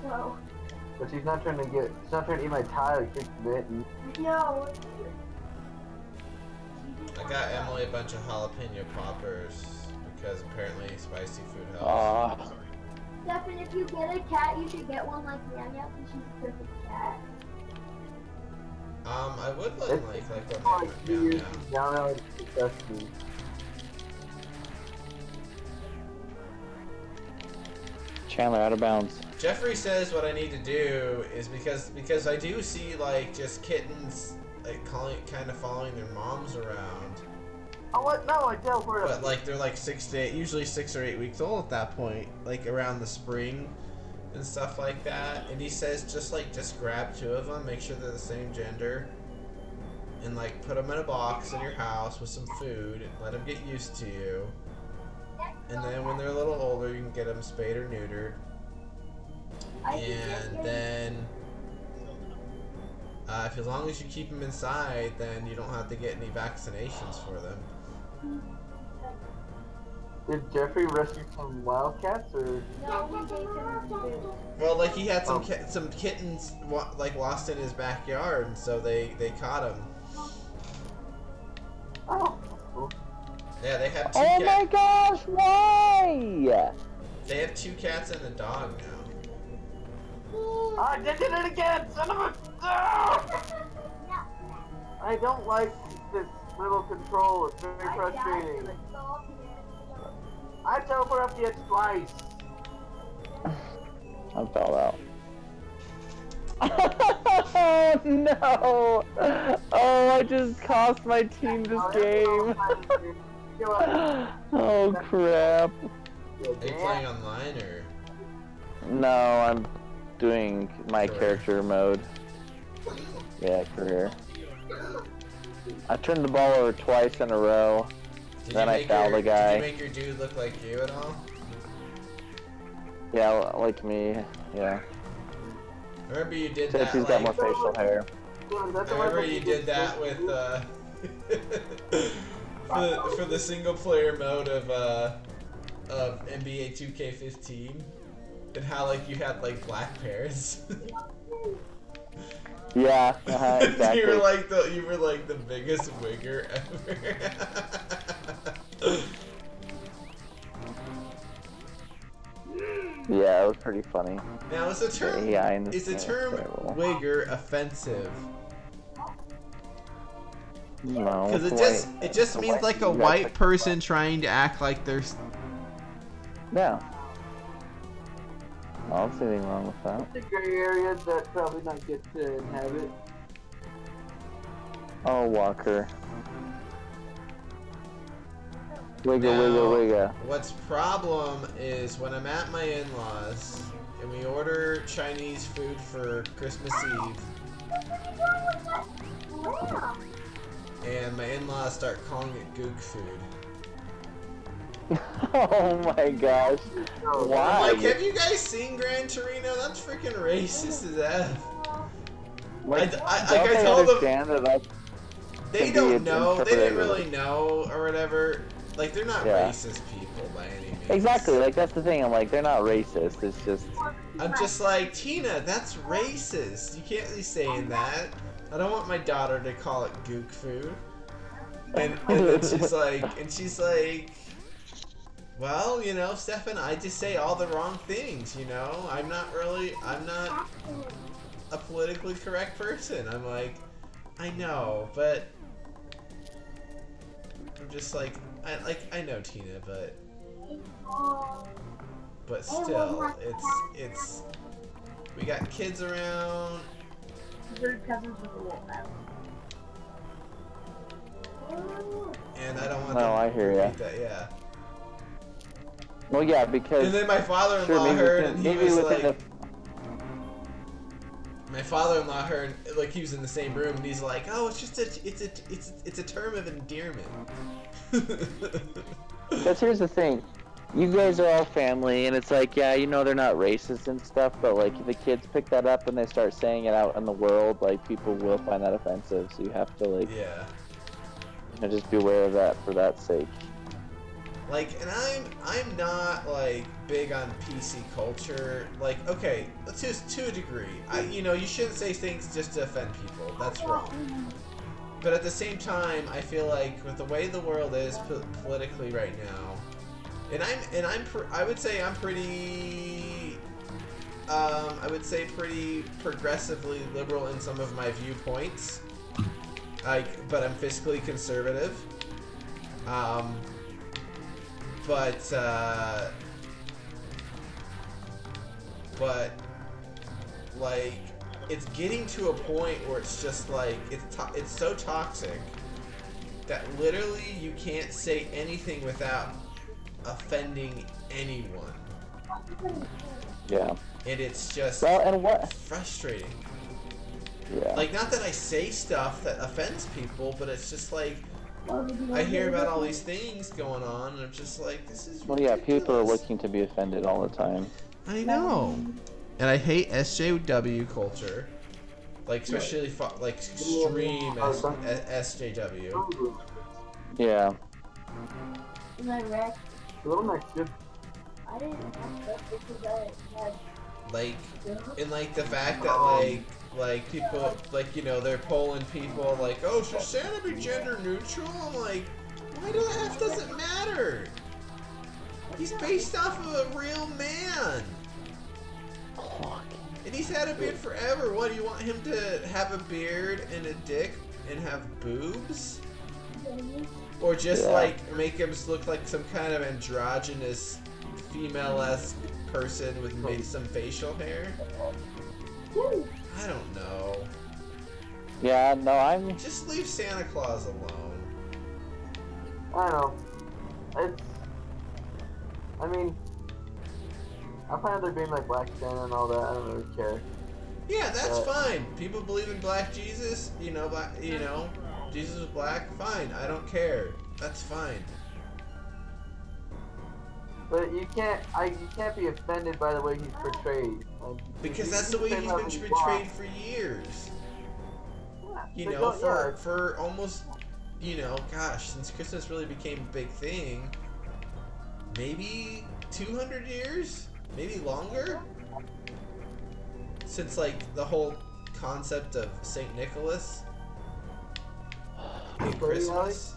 So. But she's not trying to eat my tie like big mitten. No. I got Emily a bunch of jalapeno poppers because apparently spicy food helps. Aw. Stefan, if you get a cat, you should get one like Nanya because she's a perfect cat. I would like one Like down now. down now, it's disgusting. Chandler out of bounds. Jeffrey says what I need to do is because I do see like just kittens like kind of following their moms around. Oh what? No, I tell for But like they're like usually 6 or 8 weeks old at that point, like around the spring and stuff like that. And he says just grab 2 of them, make sure they're the same gender, and like put them in a box in your house with some food and let them get used to you. And then when they're a little older, you can get them spayed or neutered. And then as long as you keep them inside, then you don't have to get any vaccinations for them. Did Jeffrey rescue some wildcats or? No, we gave him food. Well, like he had some kittens like lost in his backyard, and so they caught him. Oh. Yeah, they have 2 Oh cats. my gosh, why? They have 2 cats and a dog now. I did it again, son of a. I don't like this little control. It's very frustrating. I teleport up the edge twice. I fell out. Oh no! Oh, I just cost my team this game. Oh crap. Are you playing online or? No, I'm doing my Career. character mode. Yeah, career. I turned the ball over twice in a row. Then I fouled a guy. Did you make your dude look like you at all? Yeah, like me. Yeah. I remember you did Except that. he's got Like, more facial hair. I remember you did that with for the single player mode of NBA 2K15, and how like you had like black parents. Yeah, exactly. you were like the biggest wigger ever. Yeah, it was pretty funny. Now is the term wigger offensive? No. Because it just means like a white person trying to act like they're. Yeah. I don't see anything wrong with that. The gray areas that probably not get to inhabit. Oh, Walker. Wigga, Now, wigga, wigga. What's problem is when I'm at my in-laws and we order Chinese food for Christmas Eve, and my in-laws start calling it gook food. Oh my gosh. Why? I'm like, have you guys seen Gran Torino? That's freaking racist as F. Like, I told them, that they can don't be know, they didn't interpreted. really know or whatever. Like, they're not Yeah. racist people by any means. Exactly, like that's the thing. I'm like, they're not racist. It's just. I'm just like, Tina, that's racist. You can't be saying that. I don't want my daughter to call it gook food. And then she's like, well, you know, Stefan, I just say all the wrong things, you know? I'm not a politically correct person. I'm like, I know, but I'm just like, I know Tina, but still, it's we got kids around. And I don't want them I to hear ya. repeat that, yeah. Well, yeah, because. And then my father-in-law heard, and he was like, the... my father-in-law heard, like he was in the same room, and he's like, oh, it's just it's a term of endearment. Because here's the thing, you guys are all family, and it's like, yeah, you know they're not racist and stuff, but like if the kids pick that up and they start saying it out in the world, like people will find that offensive. So you have to like, Yeah. you know, just be aware of that for that sake. Like, and I'm not like big on PC culture. Like, okay, let's just to a degree. You know, you shouldn't say things just to offend people. That's wrong. But at the same time, I feel like with the way the world is politically right now, I would say I'm pretty. I would say pretty progressively liberal in some of my viewpoints. But I'm fiscally conservative. But like, it's getting to a point where it's just like it's so toxic that literally you can't say anything without offending anyone. Yeah. And it's just frustrating. Yeah. Like, not that I say stuff that offends people, but it's just like I hear about all these things going on, and I'm just like, this is ridiculous. Well, yeah, people are looking to be offended all the time. I know. And I hate SJW culture. Like, especially, like, extreme SJW. Yeah. Is that right? Little Mac's good. I didn't have that because I had. Like, and like the fact that like people, like, you know, they're polling people like, oh, should Santa be gender neutral? I'm like, why the F does it matter? He's based off of a real man. And he's had a beard forever. What, do you want him to have a beard and a dick and have boobs? Or just like make him look like some kind of androgynous female-esque person with maybe some facial hair? I don't know. Yeah, no, I'm... Just leave Santa Claus alone. I don't know. It's. I mean, I'm fine with there being like Black Santa and all that. I don't really care. Yeah, that's But- fine. People believe in Black Jesus. Jesus was black. Fine, I don't care. That's fine. But you can't be offended by the way he's portrayed. Like, Because you that's the can way say he's whatever been you portrayed want. for years. Yeah, You but know, don't- yeah, for almost, gosh, since Christmas really became a big thing, maybe 200 years? Maybe longer? Since, like, the whole concept of St. Nicholas and Christmas.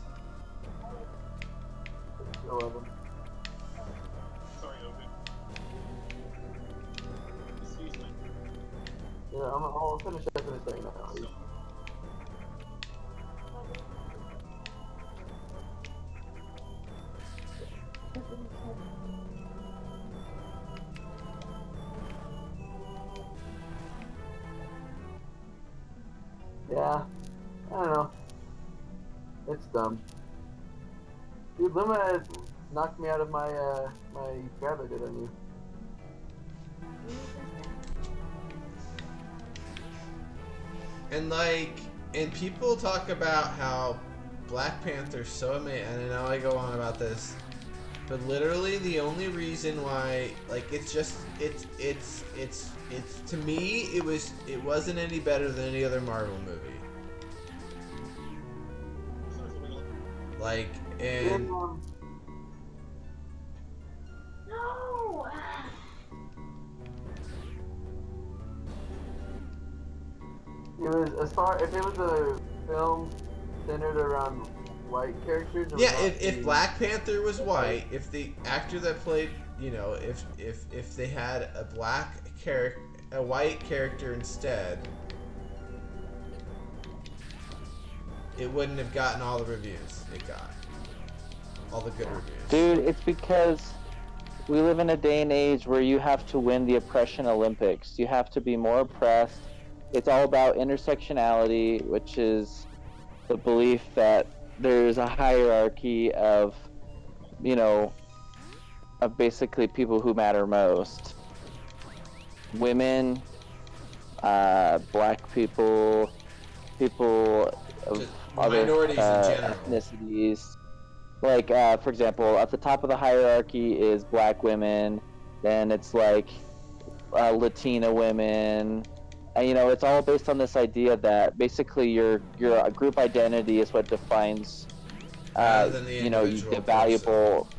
11. Sorry, Open. Excuse me. Yeah, I'll finish up in a second. Now. Yeah, I don't know. It's dumb. Dude, Luma knocked me out of my my grab I did on you. And people talk about how Black Panther's so amazing, and I know I go on about this, but literally the only reason why, like, it's to me, it wasn't any better than any other Marvel movie. Like, and No! It was if it was a film centered around white characters. It yeah, would not if be- Black Panther was white, if the actor that played, if they had a a white character instead, it wouldn't have gotten all the reviews it got. All the good reviews. Dude, it's because we live in a day and age where you have to win the oppression Olympics. You have to be more oppressed. It's all about intersectionality, which is the belief that there's a hierarchy of, of basically people who matter most. Women, black people, people of Just other minorities in general. ethnicities. Like, for example, at the top of the hierarchy is black women, then it's like Latina women. And, it's all based on this idea that basically your group identity is what defines, Rather than the individual the valuable,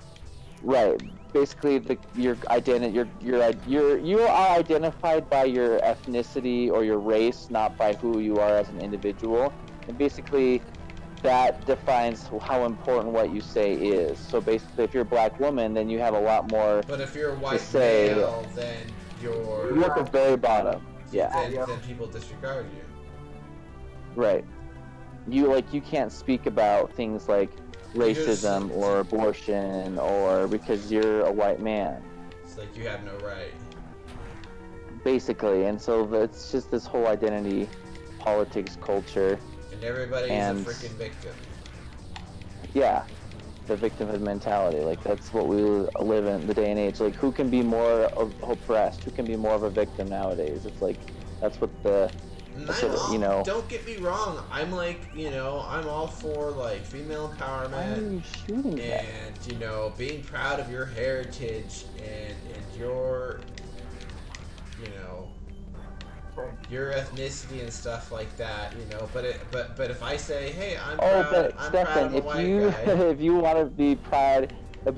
right? Basically, your identity, you are identified by your ethnicity or your race, not by who you are as an individual. And basically, that defines how important what you say is. So basically, if you're a black woman, then you have a lot more. But if you're a white say- male, then You're at the very bottom. Yeah. then people disregard you. Right. You can't speak about things like racism or abortion or because you're a white man, It's like you have no right. basically. And so it's just this whole identity politics culture. And everybody And- is a freaking victim. Yeah. The victimhood mentality. Like, that's what we live in the day and age. Like, who can be more oppressed? Who can be more of a victim nowadays? It's like, that's what the, And that's I'm what, all, don't get me wrong, I'm like, I'm all for, like, female Why are empowerment you shooting that? and, being proud of your heritage and your, Okay. your ethnicity and stuff like that, but if I say, hey, I'm Oh, proud, but I'm proud Stefan, of a if white you guy. if you want to be proud, have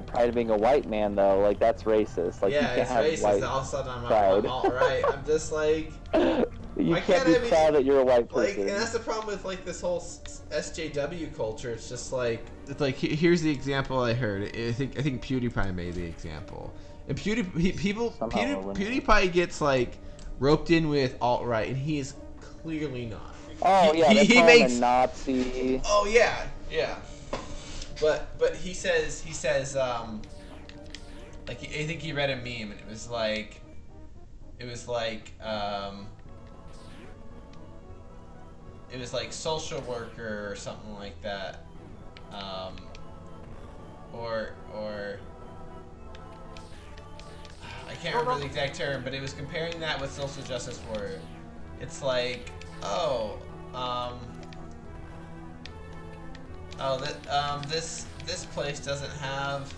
pride of being a white man though, like that's racist. Like Yeah, you can't it's have racist. white All of a sudden I'm pride. all right. I'm just like, you Why can't can't be I be- proud that you're a white like, person. and that's the problem with like this whole SJW culture. It's just like, It's like here's the example I heard. I think PewDiePie made the example. And PewDiePie gets like roped in with alt-right, and he is clearly not. Oh he- yeah, he- they he call makes- him a Nazi. oh yeah. But he says like I think he read a meme and it was like social worker or something like that. or I can't remember the exact term, but it was comparing that with social justice warrior. It's like, this place doesn't have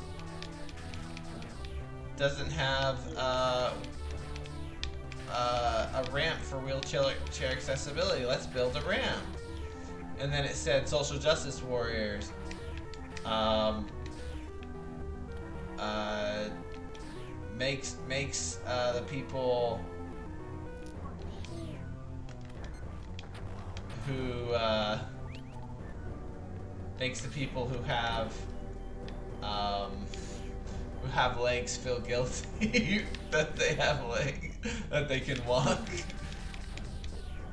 a ramp for wheelchair accessibility. Let's build a ramp. And then it said social justice warriors. Makes the people who have legs feel guilty that they have legs, that they can walk.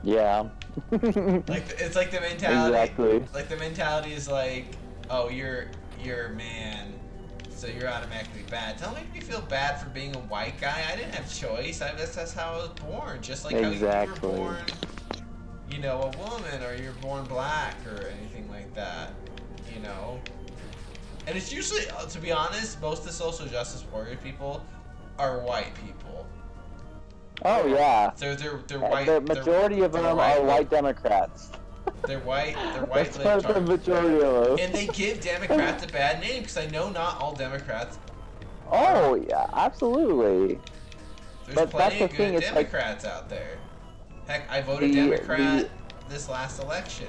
Yeah. It's like the mentality. Exactly. Like the mentality is like, oh, you're a man, so you're automatically bad. Don't make me feel bad for being a white guy. I didn't have choice. That's how I was born. Just like Exactly. how you were born, you know, a woman, or you're born black, or anything like that. You know. And it's usually, to be honest, most of the social justice warrior people are white people. Oh yeah. They're white. The majority of them are white Democrats. They're white. They're white. That's what the majority of them. And they give Democrats a bad name because I know not all Democrats. Oh yeah, absolutely. There's plenty of good Democrats out there. Heck, I voted Democrat this last election.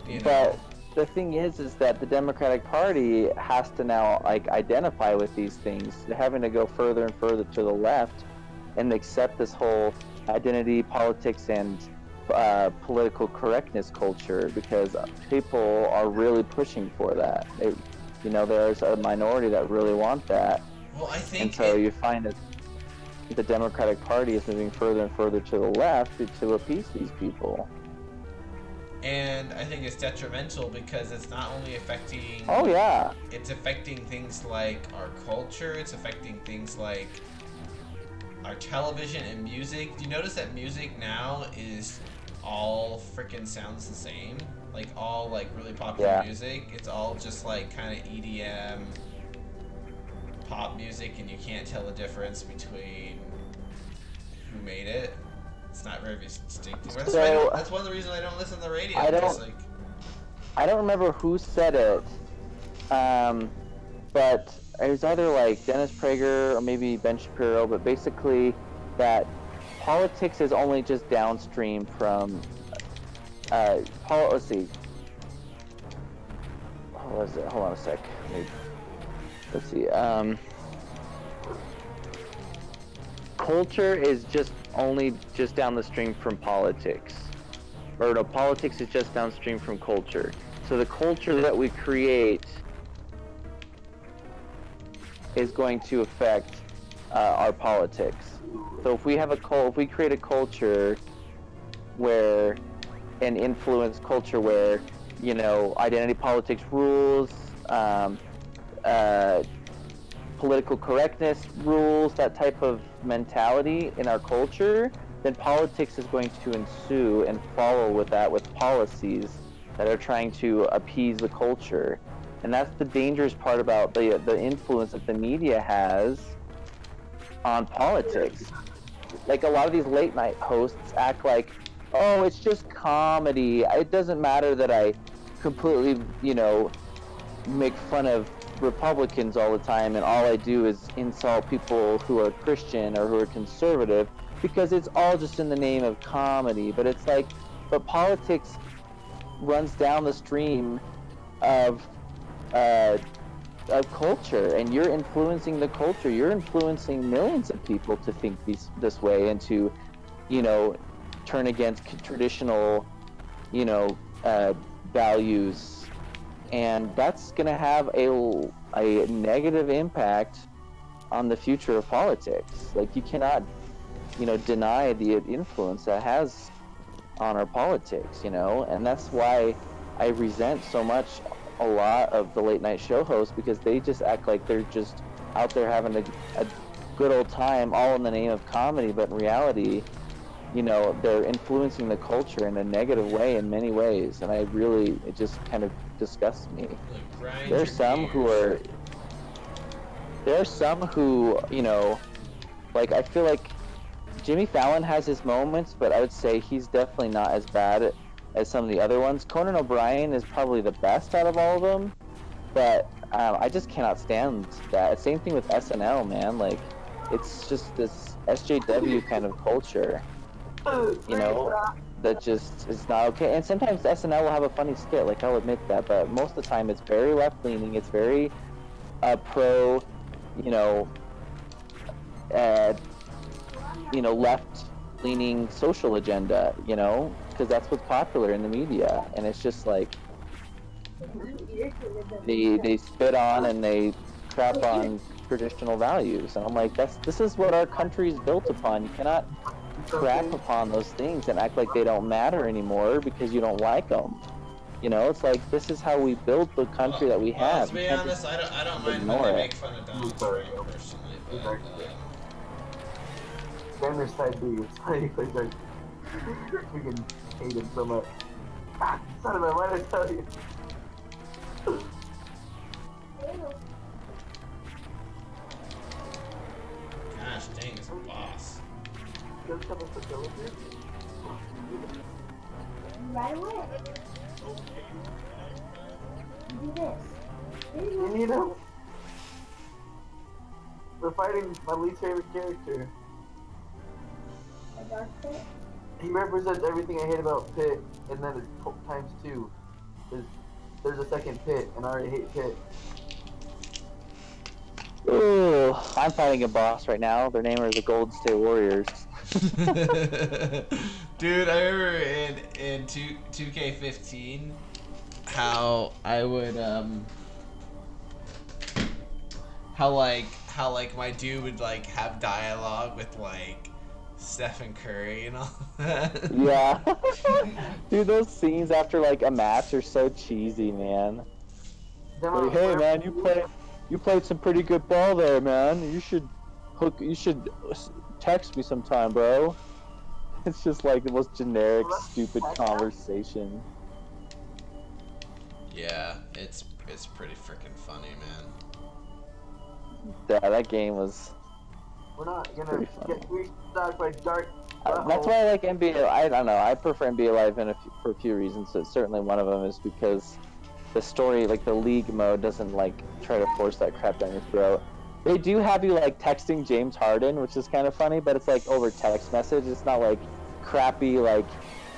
You know? But the thing is that the Democratic Party has to now like identify with these things. They're having to go further and further to the left and accept this whole identity politics and political correctness culture, because people are really pushing for that. There's a minority that really want that. Well, I think. And so you find that the Democratic Party is moving further and further to the left to appease these people. And I think it's detrimental because it's not only affecting... Oh, yeah. It's affecting things like our culture. It's affecting things like our television and music. Do you notice that music now is all freaking sounds the same? Like, all, like, really popular music. It's all just, like, kind of EDM, pop music, and you can't tell the difference between who made it. It's not very distinctive. That's one of the reasons I don't listen to the radio. I don't remember who said it, but it was either like Dennis Prager or maybe Ben Shapiro, but basically that politics is only just downstream from, let's see. What was it? Hold on a sec. Let's see. Culture is only down the stream from politics. Or no, politics is just downstream from culture. So the culture that we create is going to affect our politics. So if we create a culture where an influence culture where, identity politics rules, political correctness rules, that type of mentality in our culture, then politics is going to ensue and follow with that, with policies that are trying to appease the culture. And that's the dangerous part about the influence that the media has on politics. Like, a lot of these late night hosts act like, oh, it's just comedy. It doesn't matter that I completely, make fun of Republicans all the time, and all I do is insult people who are Christian or who are conservative, because it's all just in the name of comedy. But it's like, but politics runs down the stream of culture, and you're influencing the culture. You're influencing millions of people to think this way, and to, turn against traditional, values. And that's going to have a negative impact on the future of politics. Like, you cannot, deny the influence that has on our politics, and that's why I resent so much a lot of the late night show hosts, because they just act like they're just out there having a good old time, all in the name of comedy, but in reality, they're influencing the culture in a negative way in many ways. And it just kind of disgusts me. Like, grind There's your some who gears. are. There are some who, you know, like I feel like Jimmy Fallon has his moments, but I would say he's definitely not as bad as some of the other ones. Conan O'Brien is probably the best out of all of them, but I just cannot stand that. Same thing with SNL, man. Like, it's just this SJW kind of culture, you know, that just is not okay. And sometimes SNL will have a funny skit, like I'll admit that, but most of the time it's very left-leaning. It's very pro, you know, left-leaning social agenda, you know, because that's what's popular in the media, and it's just like they spit on and they crap on traditional values, and I'm like, this is what our country is built upon. You cannot crap upon those things and act like they don't matter anymore because you don't like them. You know, it's like, this is how we build the country that we have. Well, to be honest, I don't mind when they make fun of Donald Trump personally, but Banner's side B, it's funny because like, freaking hate him so much. Ah, son of a, why did I tell you? gosh dang, it's a boss. Does have a facility? Right away. Do this. You need him? We're fighting my least favorite character. A dark pit. He represents everything I hate about Pit, and then it's times 2. There's a second Pit, and I already hate Pit. Ooh, I'm fighting a boss right now. Their name are the Golden State Warriors. Dude, I remember in 2K15 how I would how like my dude would like have dialogue with like Stephen Curry and all that. Yeah. Dude, those scenes after like a match are so cheesy, man. Like, hey man, you played some pretty good ball there, man. You should text me sometime, bro. It's just like the most generic, stupid conversation. Yeah, it's pretty freaking funny, man. Yeah, that game was. We're not gonna get restocked by dark. That's why I like NBA. I don't know. I prefer NBA Live for a few reasons. So certainly one of them is because the story, like the league mode, doesn't like try to force that crap down your throat. They do have you like texting James Harden, which is kind of funny, but it's like over text message. It's not like crappy like,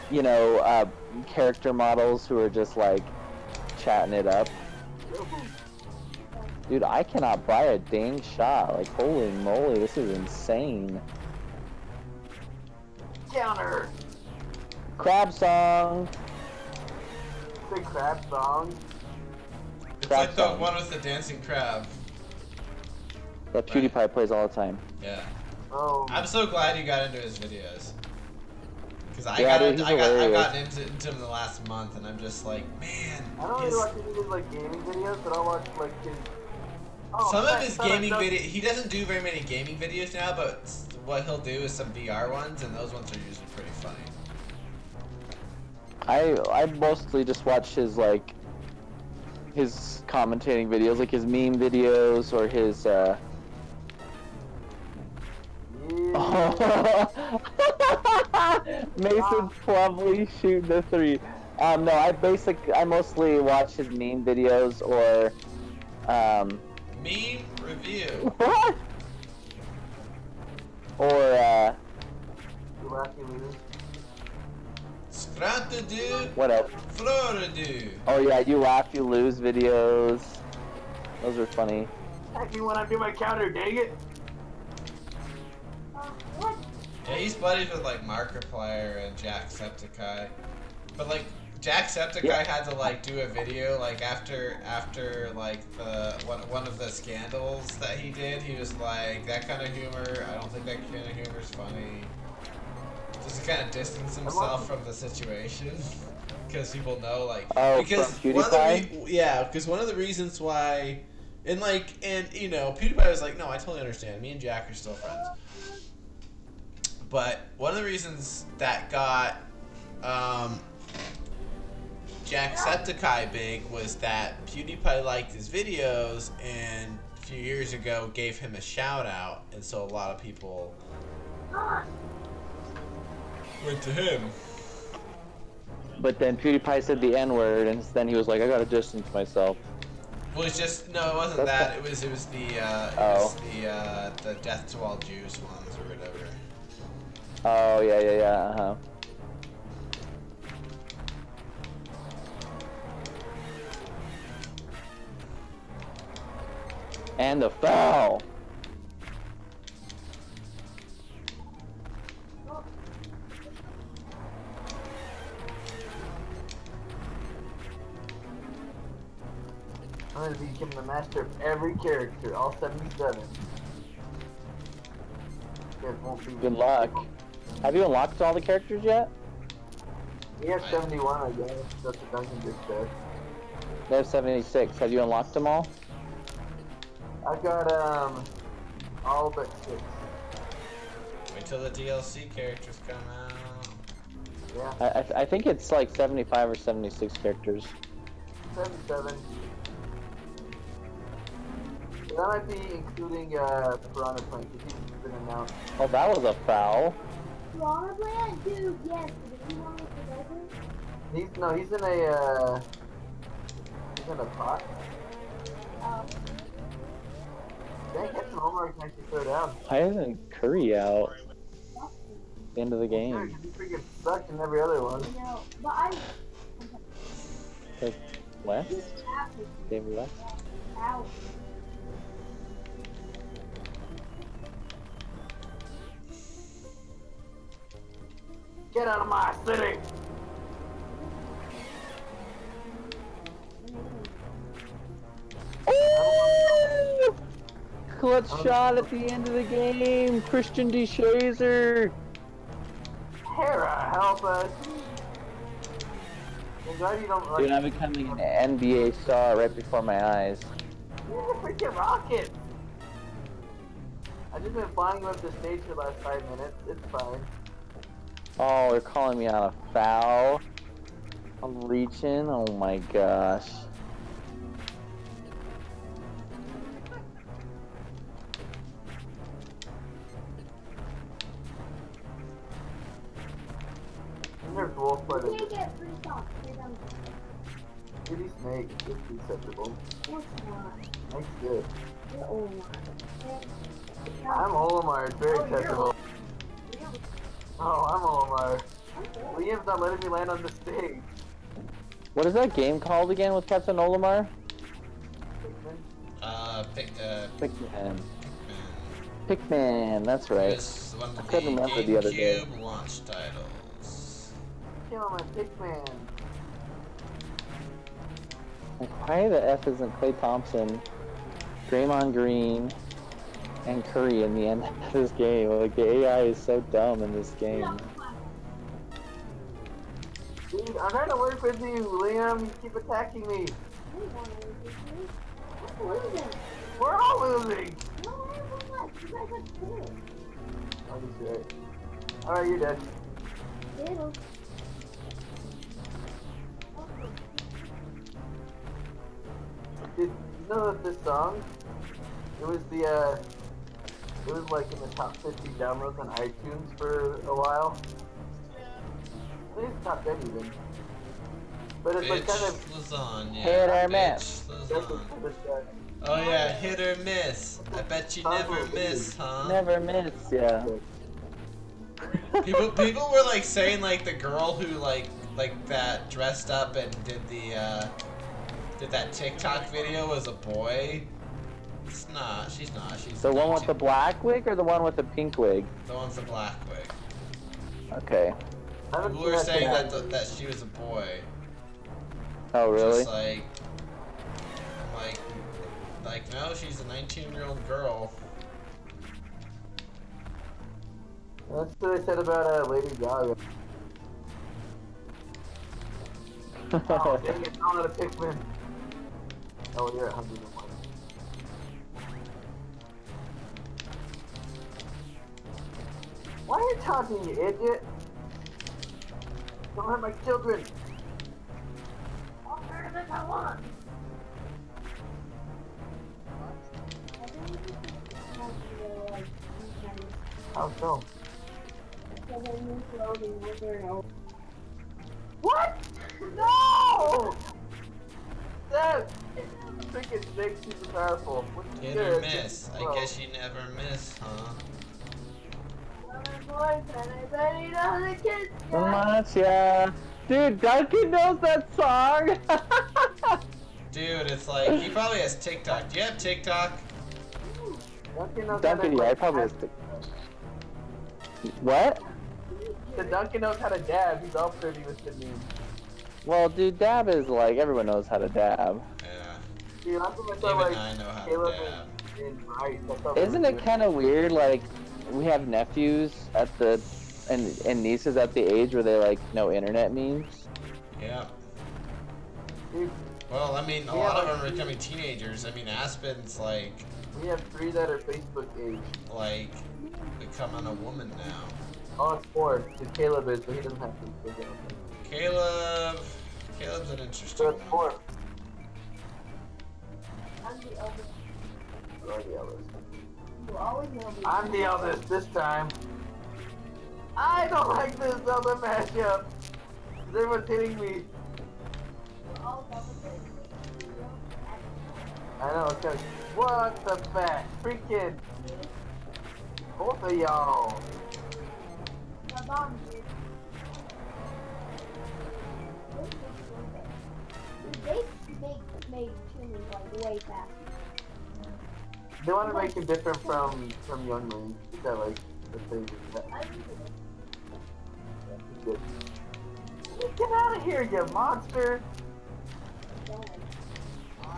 you know, character models who are just like chatting it up. Dude, I cannot buy a dang shot. Like, holy moly, this is insane. Counter. Crab song. The crab song. It's Crab like the song. one with the dancing crab. That PewDiePie plays all the time. Yeah. Oh. I'm so glad you got into his videos. Cause I Yeah, got dude, he's I've hilarious. gotten into him in the last month, and I'm just like, man. I don't really watch any of his like gaming videos, but I'll watch like his. Oh, Some of man, his son, gaming no- video, he doesn't do very many gaming videos now, but what he'll do is some VR ones, and those ones are usually pretty funny. I mostly just watch his like his commentating videos, like his meme videos or his Yeah. Mason's probably shooting the 3. No, I mostly watch his meme videos or Meme review. what? Or You laugh, you lose. Strata do, what else? Florida do. Oh yeah, you laugh, you lose videos. Those are funny. Heck, you when I do my counter, dang it. What? Yeah, he's buddies with like Markiplier and Jacksepticeye. But like Jacksepticeye Yeah. had to like do a video like after like the one of the scandals that he did. He was like, that kind of humor, I don't think that kind of humor is funny. Just to kind of distance himself from the situation. Because people know, like, Oh, because from one of the PewDiePie? yeah, because one of the reasons why, and you know, PewDiePie was like, no, I totally understand. Me and Jack are still friends. But one of the reasons that got Jacksepticeye big was that PewDiePie liked his videos and a few years ago gave him a shout out, and so a lot of people went to him. But then PewDiePie said the N-word, and then he was like, I gotta distance myself. Well, it's just no, it wasn't that. It was the Death to All Jews ones or whatever. Oh, yeah, uh-huh. And the foul! I'm gonna become the master of every character, all 77. It won't be Good luck. Have you unlocked all the characters yet? We have 71, I guess. That's what Duncan just said. They have 76. Have you unlocked them all? I've got, all but 6. Wait till the DLC characters come out. Yeah, I think it's like 75 or 76 characters. 77. That might be including, Piranha Plant, because he's been announced. Oh, that was a foul. Piranha Plant? Dude, yes. But if you want me to He's in a pot. Dang, Captain Omar can actually throw down. Why isn't Curry out? The end of the Sure, game. because he freaking sucked in every other one. No, but I. Like, West? David West? Ow. Get out of my city! Ooh! Clutch shot at the end of the game! Christian DeShazer! Hera, help us! I'm glad you don't like. Dude, I'm becoming an NBA star right before my eyes. You're a freaking rocket! I've just been flying up the stage for the last 5 minutes. It's fine. Oh, they're calling me on a foul. I'm reaching. Oh my gosh. And there's wolf, but You can't get free socks. Kitty Snake is acceptable. That's not. That's good. You're old. I'm Olimar, it's very acceptable. Oh, I'm Olimar. Liam's not letting me land on the stage. What is that game called again with Captain Olimar? Pikmin. Pikmin, that's right. This is one of I the couldn't remember the other day. GameCube launch titles. Kill my Pikmin. Like, why the F isn't Klay Thompson, Draymond Green, and Curry in the end of this game? Like, the AI is so dumb in this game. Dude, I'm trying to work with you, Liam. You keep attacking me. We're all losing. Oh, he's right. Alright, you're dead. Did you know that this song? It was it was like in the top 50 downloads on iTunes for a while. I think it's top 10 even. But it's like kind of lasagna. Hit or Bitch miss. lasagna. Oh yeah, hit or miss. I bet you never miss, huh? Never miss, yeah. People were like saying like the girl who like that dressed up and did that TikTok video was a boy. It's not. She's not. She's The one with the black wig or the one with the pink wig? The one with the black wig. Okay. People were saying that she was a boy. Oh, really? Just like no, she's a 19-year-old girl. That's what I said about Lady Gaga. Oh, dang it, I'm out of Pikmin. Oh, you're at 101. Why are you talking, you idiot? Don't hurt my children. if I want. How so? What? No! That freaking snake's super powerful. What's Hit good? or miss. I guess you never miss, huh? Much, yeah. Dude, Duncan knows that song. Dude, it's like, he probably has TikTok. Do you have TikTok? Duncan, yeah, I probably has to. What? The Duncan knows how to dab. He's all pretty with the memes. Well, dude, dab is like everyone knows how to dab. Yeah. Dude, I think I Even saw like I know how to Caleb dab. and Bryce. I thought they Isn't were it doing- kind of weird? Like, we have nephews at the and nieces at the age where they like know internet memes. Yeah. Dude, Well, I mean, a Yeah, lot of like- them are becoming teenagers. I mean, Aspen's like we have 3 that are Facebook age. becoming a woman now. Oh, it's 4. Because Caleb is, but he doesn't have Facebook. I don't think. Caleb's an So interesting it's one. 4. I'm the eldest. You're the eldest. You always know me. I'm the eldest this time. I don't like this Zelda mashup. Everyone's hitting me. We're all double digits. I know, it's kind of. What the fact? Freaking. Both of y'all. My mom did. They made tuning like way faster. They want to make him different from Youngling. Is that like the thing? I really Good. Get out of here, you monster! don't.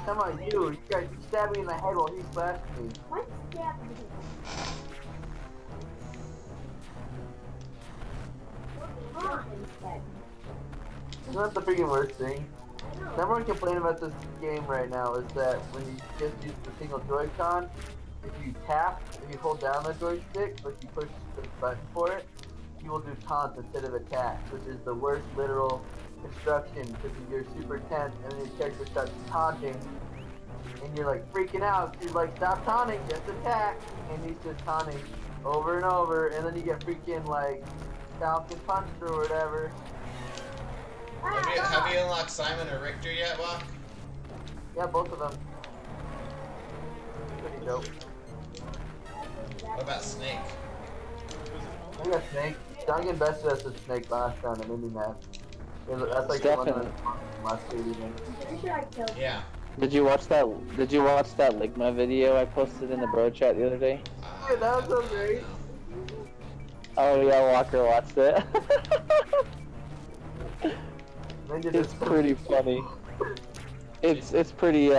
Come on, you guys stabbed me in the head while he slashed me. One step. Instead. You know what's the freaking worst thing? I know. Number one complaint about this game right now is that when you just use the single Joy-Con, if you hold down the joystick, but you push the button for it, you will do taunt instead of attacks, which is the worst literal instruction because you're super tense and then your character starts taunting and you're like freaking out. You're like, stop taunting, just attack, and he's just taunting over and over, and then you get freaking like Falcon punched or whatever. Have you unlocked Simon or Richter yet, Walk? Yeah, both of them. Pretty dope. What about Snake? I got Snake. Duncan bested us with Snake last time. It made me mad. That's like the one Definitely. that last 80 minutes. I'm pretty sure I killed you. Yeah. Did you watch that Ligma video I posted in the bro chat the other day? Dude, that was so great. Oh yeah, Walker watched it. Ninja It's just- pretty funny. It's pretty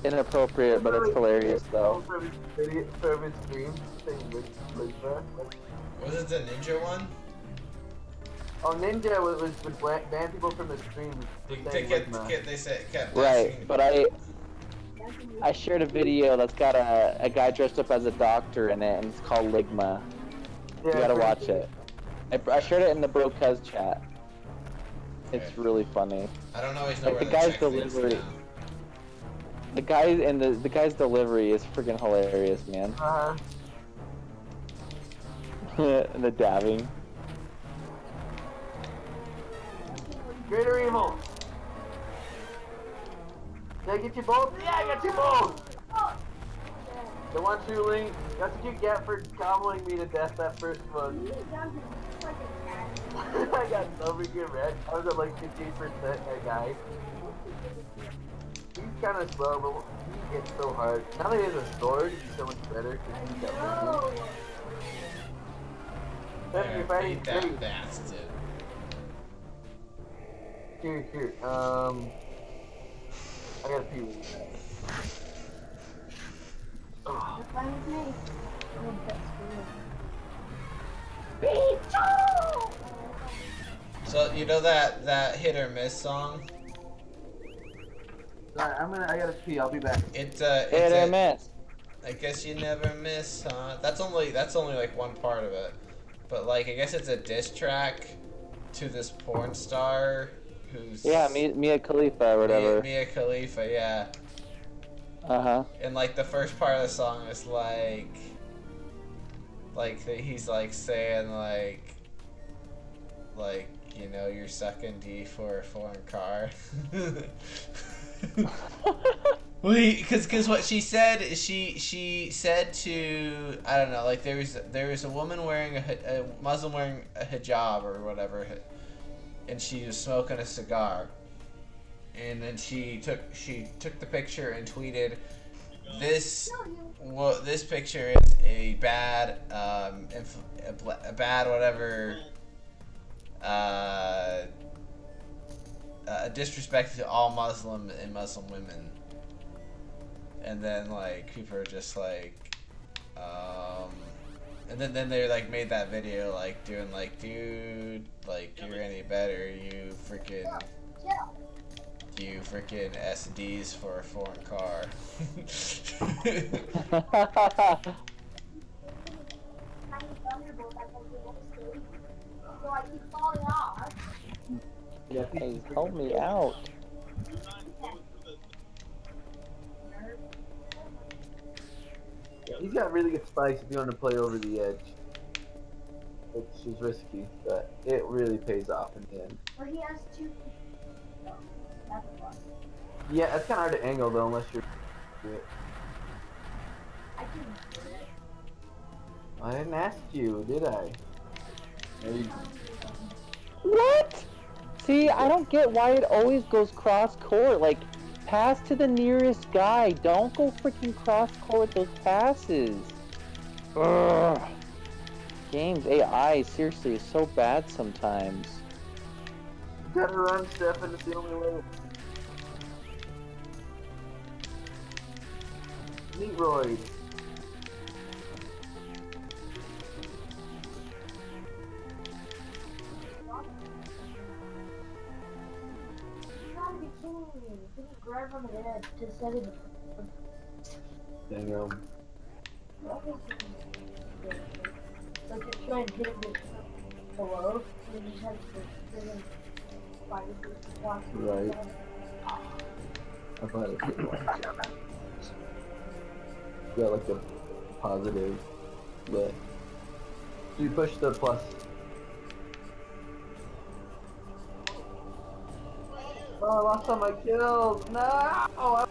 inappropriate, but it's hilarious though. From his video, from his stream, saying Ligma. Was it the ninja one? Oh, Ninja would ban people from the stream. for saying Ligma. They said kept Right, asking- but I shared a video that's got a guy dressed up as a doctor in it, and it's called Ligma. You Yeah, gotta pretty watch cool. it. I shared it in the bro cuz chat. It's Okay. really funny. I don't always know Like, where the to guy's check things delivery. now. The guy and the guy's delivery is freaking hilarious, man. And the dabbing. Greater evil. Did I get you both? Yeah, I got you both. The one true link. That's what you get for gobbling me to death that first one. I got so freaking red. I was at like 58% that guy. He's kind of slow, but he hits so hard. Now that he has a sword, he's so much better. 'Cause he's got movement. Except Yeah, you're fighting beat that three. bastard. Here. I gotta pee. Oh. That's fine with me. I'm a best friend. So you know that hit or miss song? Alright, I gotta pee. I'll be back. It's Hit or a, miss. I guess you never miss, huh? That's only like one part of it, but like I guess it's a diss track to this porn star who's Yeah, Mia Khalifa or whatever. Mia Khalifa, yeah. And like the first part of the song is like he's like saying like you know you're sucking D for a foreign car. Well, because what she said is she said to, I don't know, like there was a woman wearing a Muslim wearing a hijab or whatever, and she was smoking a cigar, and then she took the picture and tweeted, this picture is a bad a bad whatever a disrespect to all Muslim and Muslim women. And then like people are just like, and then they like made that video like doing like, dude, like you're any better, you freaking SDs for a foreign car. Hey, help me out. Yeah, he's got really good spikes if you want to play over the edge. Which is risky, but it really pays off in the end. Or he has two. That's a plus. Yeah, it's kind of hard to angle though unless you're. I can. I didn't ask you, did I? What? See, I don't get why it always goes cross court. Like, pass to the nearest guy. Don't go freaking cross court those passes. Ugh. Games AI seriously is so bad sometimes. You gotta run, Stefan. It's the only way. Metroid. Didn't grab on the edge to set it. Damn. Like you're trying to hit it with below, and you just have to friggin' fight it, watch it. Right. I thought it was got like a positive, but you push the plus. Oh, I lost all my kills. No, I'm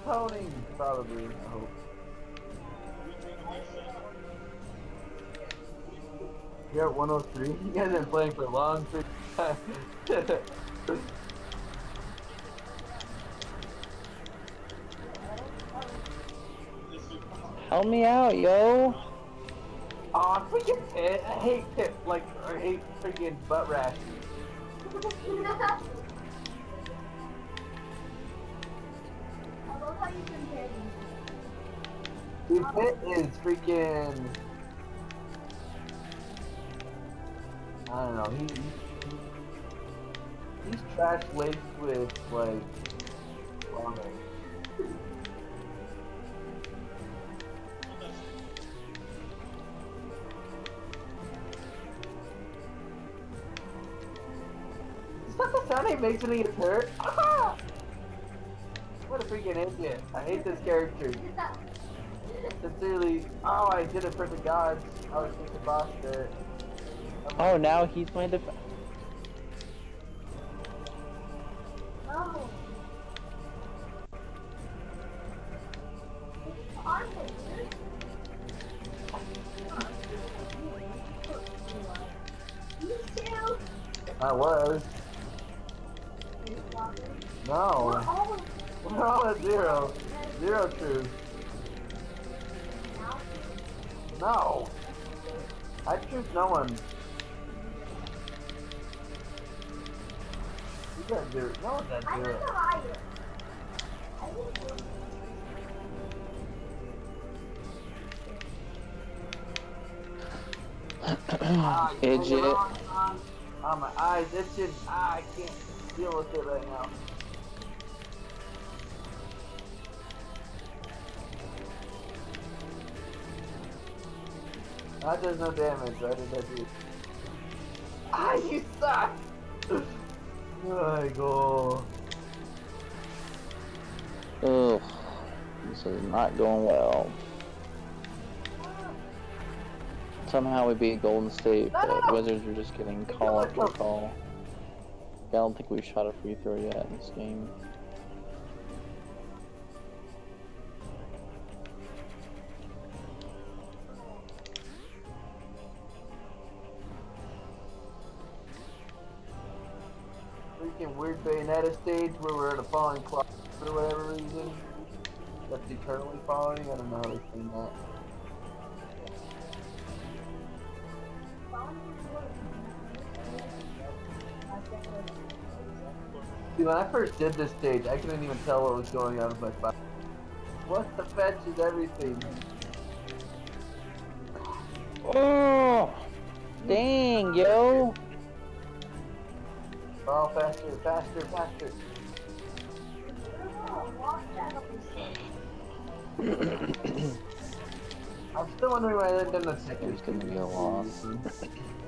toning probably. I hope. You're at 103. You guys have been playing for a long time. Help me out, yo. Aw, freaking pit. I hate pit. Like, I hate freaking butt rash. I love how you compare these. Dude, pit is freaking. I don't know. He's trash laced with like vomit. Is that the sound he makes when he gets hurt? Ah! What a freaking idiot! I hate this character. Sincerely, oh, I did it for the gods. I was thinking boss there. Oh, now he's going to. Oh. I was. No. We're all at zero. Zero truth. No. I choose no one. You got zero. No one's at zero. Idiot. Oh, my eyes itching. Ah, I can't deal with it right now. That does no damage. I did that too. Ah, you suck! I go. Ugh, this is not going well. Somehow we beat Golden State, but Wizards are just getting call after call. I don't think we've shot a free throw yet in this game. Freaking weird Bayonetta stage where we're at a falling clock for whatever reason. That's eternally falling. I don't know how they explain that. See, when I first did this stage, I couldn't even tell what was going on with my fire. What the fetch is everything? Oh, dang, yo! Oh, faster, faster, faster. I'm still wondering why I didn't attack There's gonna be a loss.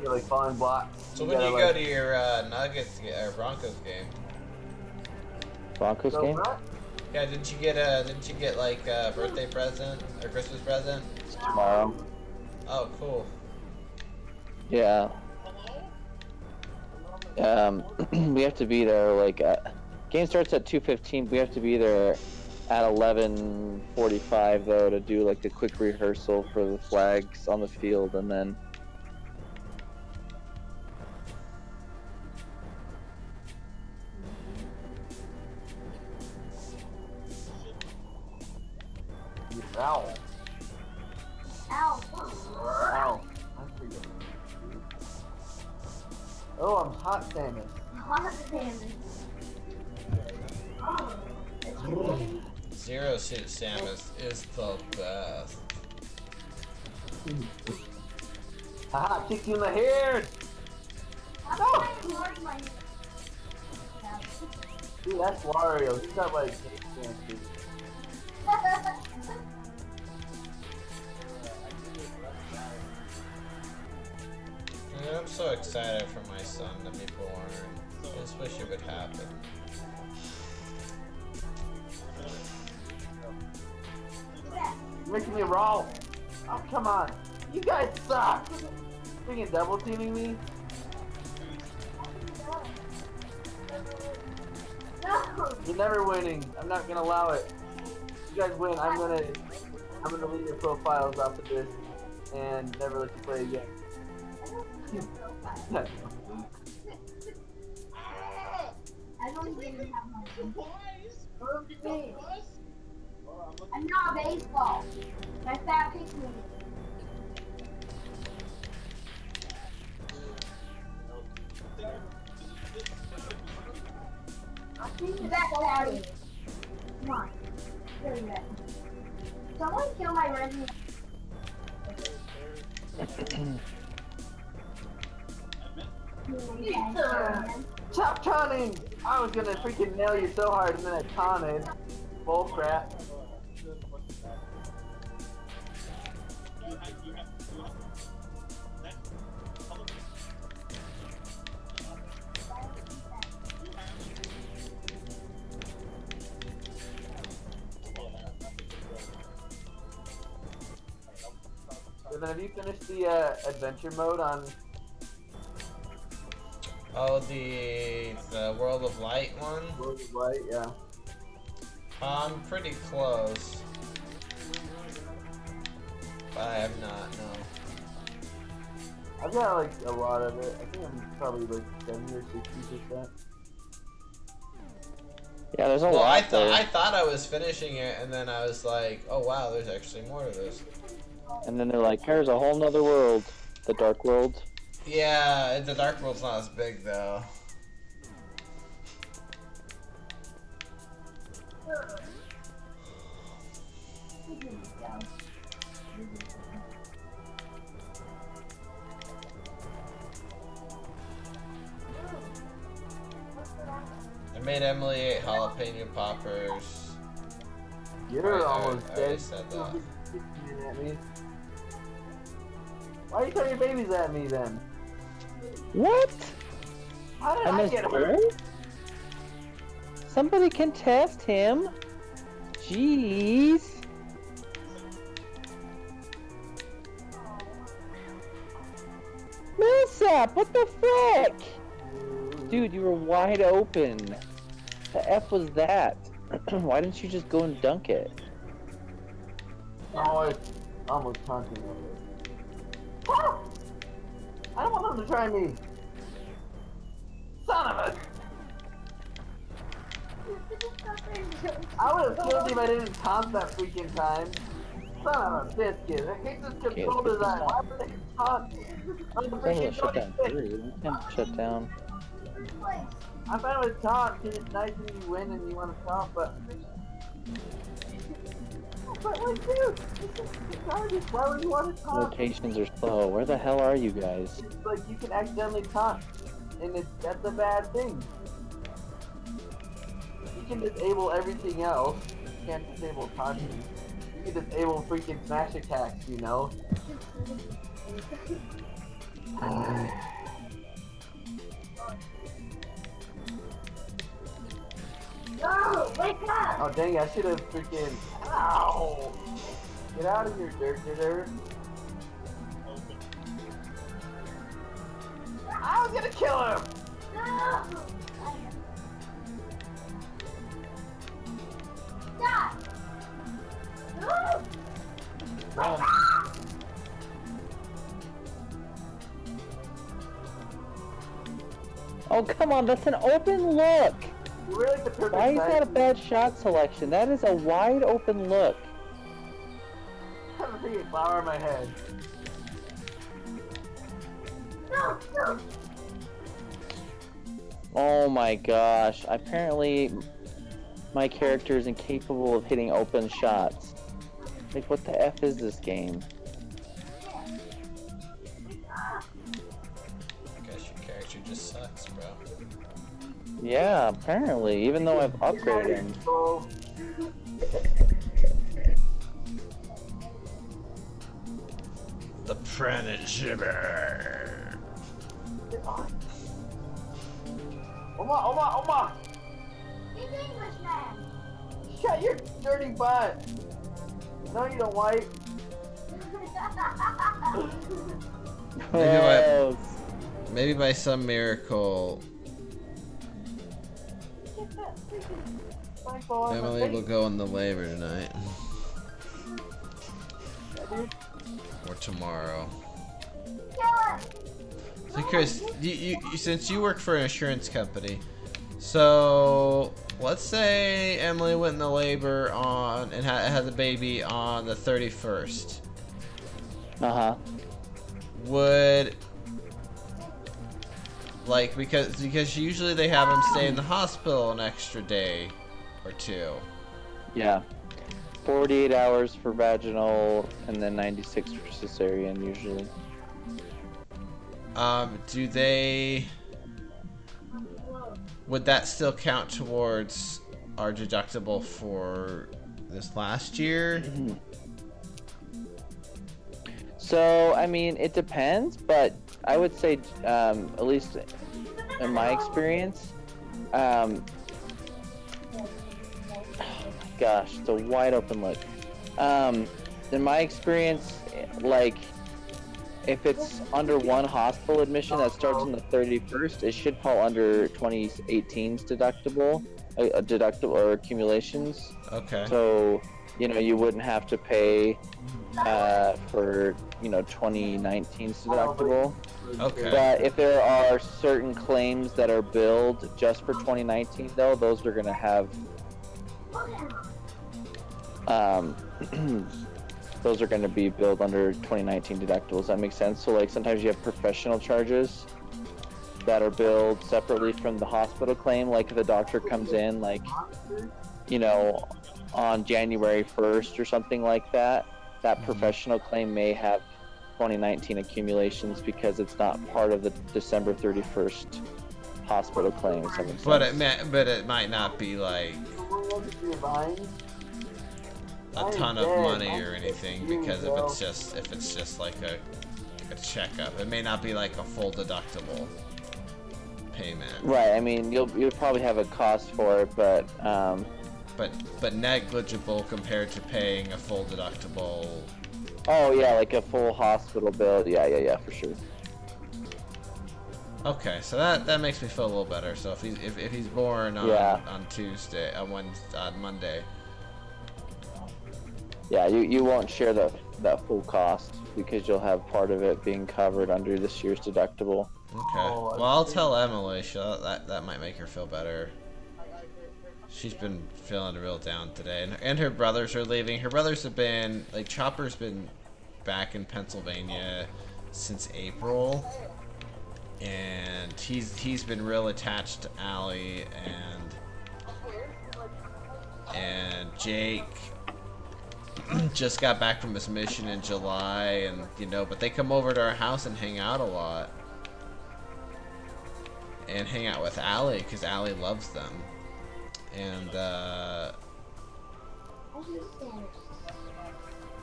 You're like falling blocks. So when do you go to your Nuggets or Broncos game? Broncos So game? not Yeah, didn't you get like a birthday present or Christmas present? It's tomorrow. Oh, cool. Yeah. We have to be there like game starts at 2:15. We have to be there at 11:45 though to do like the quick rehearsal for the flags on the field, and then ow. Ow. Ow. I'm pretty good. Oh, I'm hot Samus. Hot salmon. Oh, it's really Zero Suit Samus is the best. Haha, kick you in the head! I'm trying to work my Dude, that's Wario. He's got like dude. Dude, I'm so excited for my son to be born. I just wish it would happen. You're making me roll. Oh, come on. You guys suck. Freaking double teaming me? No. You're never winning. I'm not gonna allow it. You guys win. I'm gonna leave your profiles off of this and never let you play again. I don't even have my birthday. I'm not baseball. My fat picked me. Get back, Daddy. Come on. There you go. Someone kill my Resident. Stop taunting! I was gonna freaking nail you so hard and then I taunted. Bull crap. So then have you finished the adventure mode on? Oh, the World of Light one? World of Light, yeah. I'm pretty close. But I have not, no. I've got like a lot of it. I think I'm probably like 70 or 60%. yeah, there's a Well, lot there. I thought I was finishing it, and then I was like, oh wow, there's actually more to this. And then they're like, here's a whole nother world, the Dark World. Yeah, the Dark World's not as big though. I made Emily eat jalapeno poppers. You're I almost already dead. said that. At me. Why are you throwing your babies at me then? What? How did I I missed get her? hurt? Somebody can test him. Jeez. Millsap, what the frick? Dude, you were wide open. The F was that? Why didn't you just go and dunk it? Oh, it's almost taunting me. Ah! I don't want him to try me. Son of a... I would have killed him if I didn't taunt that freaking time. Son of a biscuit. I hate this control design. Why would they taunt me? I'm the Probably freaking shut down. joystick. You can't shut down. I'm fine with taunt because it's nice when you win and you want to taunt, but... But like, dude, it's garbage. Why would you want to taunt? Locations are slow. Where the hell are you guys? It's like you can accidentally taunt, and that's a bad thing. You can disable everything else. You can't disable taunting. You can disable freaking smash attacks, you know? No, wake up! Oh dang, I should have freaking... Ow! Get out of here, dirt. I was gonna kill him! No! Stop! No! Oh, come on, that's an open look! You're like the perfect Why is that a size. bad shot selection? That is a wide open look. I have a freaking flower in my head. No! No! Oh my gosh. Apparently, my character is incapable of hitting open shots. Like, what the F is this game? I guess your character just sucks, bro. Yeah, apparently, even though I've upgraded him. Oh, The Predator. Oma! He's Englishman! Shut your dirty butt! No, you don't wipe. Gross. Maybe by some miracle, Get that freaking spike ball on my Emily face. will go in the labor tonight. Yeah, dude. Or tomorrow. Kill him! So Chris, you since you work for an insurance company, so let's say Emily went in the labor on and had the baby on the 31st. Uh-huh. Would like because usually they have him stay in the hospital an extra day or two. Yeah. 48 hours for vaginal, and then 96 for cesarean, usually. Do they? Would that still count towards our deductible for this last year? So, I mean, it depends, but I would say, at least in my experience, oh my gosh, it's a wide open look. In my experience, like, if it's under one hospital admission that starts on the 31st, it should fall under 2018's deductible, deductible or accumulations. Okay. So, you know, you wouldn't have to pay for, you know, 2019's deductible. Okay. But if there are certain claims that are billed just for 2019, though, those are going to have those are going to be billed under 2019 deductibles. That makes sense. So, like, sometimes you have professional charges that are billed separately from the hospital claim. Like, if the doctor comes in, like, you know, on January 1st or something like that, that professional claim may have 2019 accumulations because it's not part of the December 31st hospital claim. If that makes sense. But it might not be like a ton of money or anything, because if it's just like a checkup, it may not be like a full deductible. payment. Right. I mean, you'll probably have a cost for it, but But negligible compared to paying a full deductible. oh yeah, like a full hospital bill. Yeah, for sure. Okay, so that makes me feel a little better. So if he's born on Tuesday, on Monday. Yeah, you won't share that full cost because you'll have part of it being covered under this year's deductible. Okay. Well, I'll tell Emily. That might make her feel better. She's been feeling real down today, and her brothers are leaving. Her brothers have been like Chopper's been back in Pennsylvania since April, and he's been real attached to Allie, and Jake just got back from his mission in July, and but they come over to our house and hang out a lot, and hang out with Allie because Allie loves them. And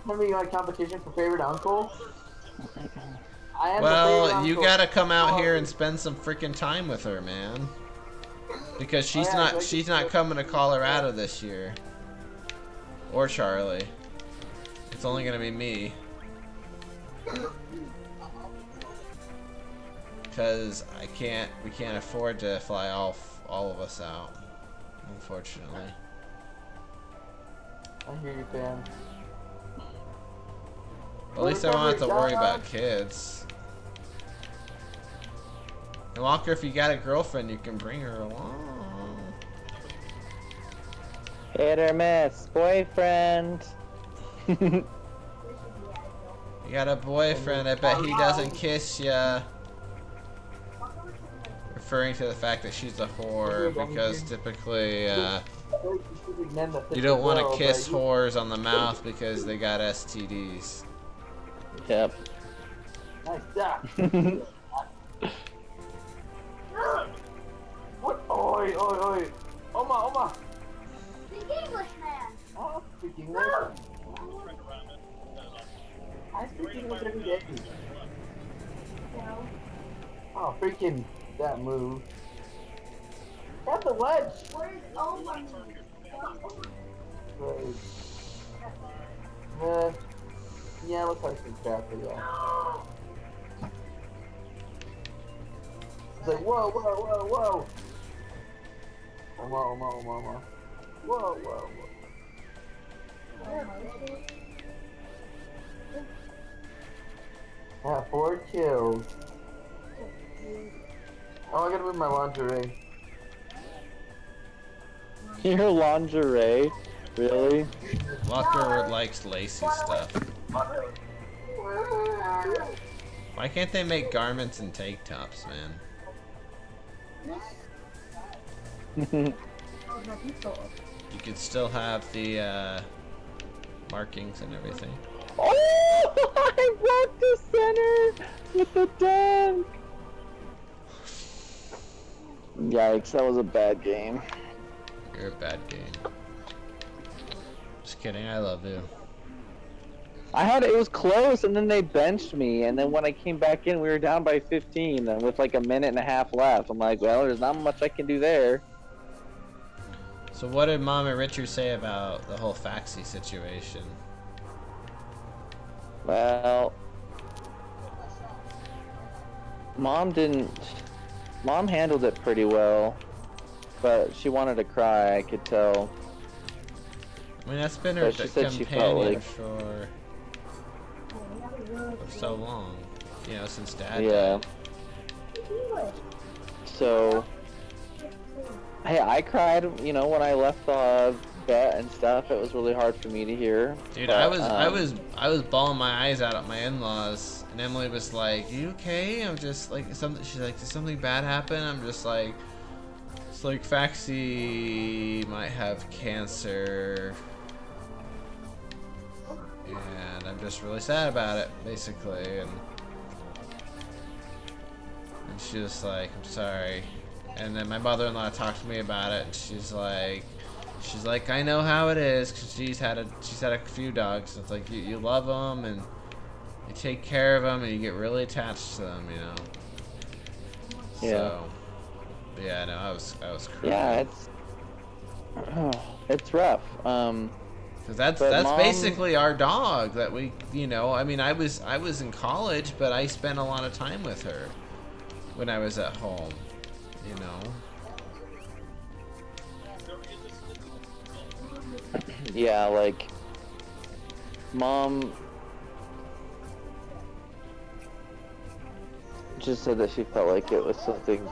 Remember you had competition for favorite uncle? I am the well, favorite you uncle. gotta come out here and spend some freaking time with her, man. Because she's not coming to Colorado this year. Or Charlie. It's only gonna be me. Cause we can't afford to fly all of us out. Unfortunately. I hear you, Dan. At least I won't have to worry about kids. And Walker, if you got a girlfriend, you can bring her along. Hit or miss, boyfriend. You got a boyfriend, I bet he doesn't kiss ya. Referring to the fact that she's a whore, because typically you don't want to kiss whores on the mouth because they got STDs. Yep. Nice job. What? Oi, oi, oi. Oma. Speak English, man. Oh, speak English. I speak English every day. No. Oh, freaking that move. Got the wedge. Where is Oma? Right. Yeah, looks like some crap, but yeah. It's like, whoa. Oma. Whoa. Ah, 4 kills. Oh, I gotta move my lingerie. Your lingerie? Really? Walker likes lacy stuff. Why can't they make garments and tank tops, man? You could still have the markings and everything. Oh! I broke the center with the dunk! Yikes, that was a bad game. You're a bad game. Just kidding, I love you. It was close, and then they benched me, and then when I came back in, we were down by 15, and with like a minute and a half left. I'm like, well, there's not much I can do there. So what did Mom and Richard say about the whole Faxi situation? Well, Mom handled it pretty well, but she wanted to cry, I could tell. I mean, that's been her But she said she felt companion like... for so long, since Dad Yeah. died. So, hey, I cried, when I left the vet and stuff. It was really hard for me to hear. Dude, but, I was bawling my eyes out at my in-laws, and Emily was like, "You okay?" I'm just like, she's like, "Did something bad happen?" I'm just like, it's like Faxi might have cancer, and I'm just really sad about it, basically. And she was like, "I'm sorry." And then my mother-in-law talked to me about it, and she's like, "I know how it is," because she's had a few dogs. It's like you love them and you take care of them and you get really attached to them, Yeah. So Yeah, no, I was crying. Yeah, it's rough. Cause that's But Mom, basically our dog that we, you know, I mean, I was in college, but I spent a lot of time with her when I was at home, you know. yeah, like Mom just said that she felt like it was something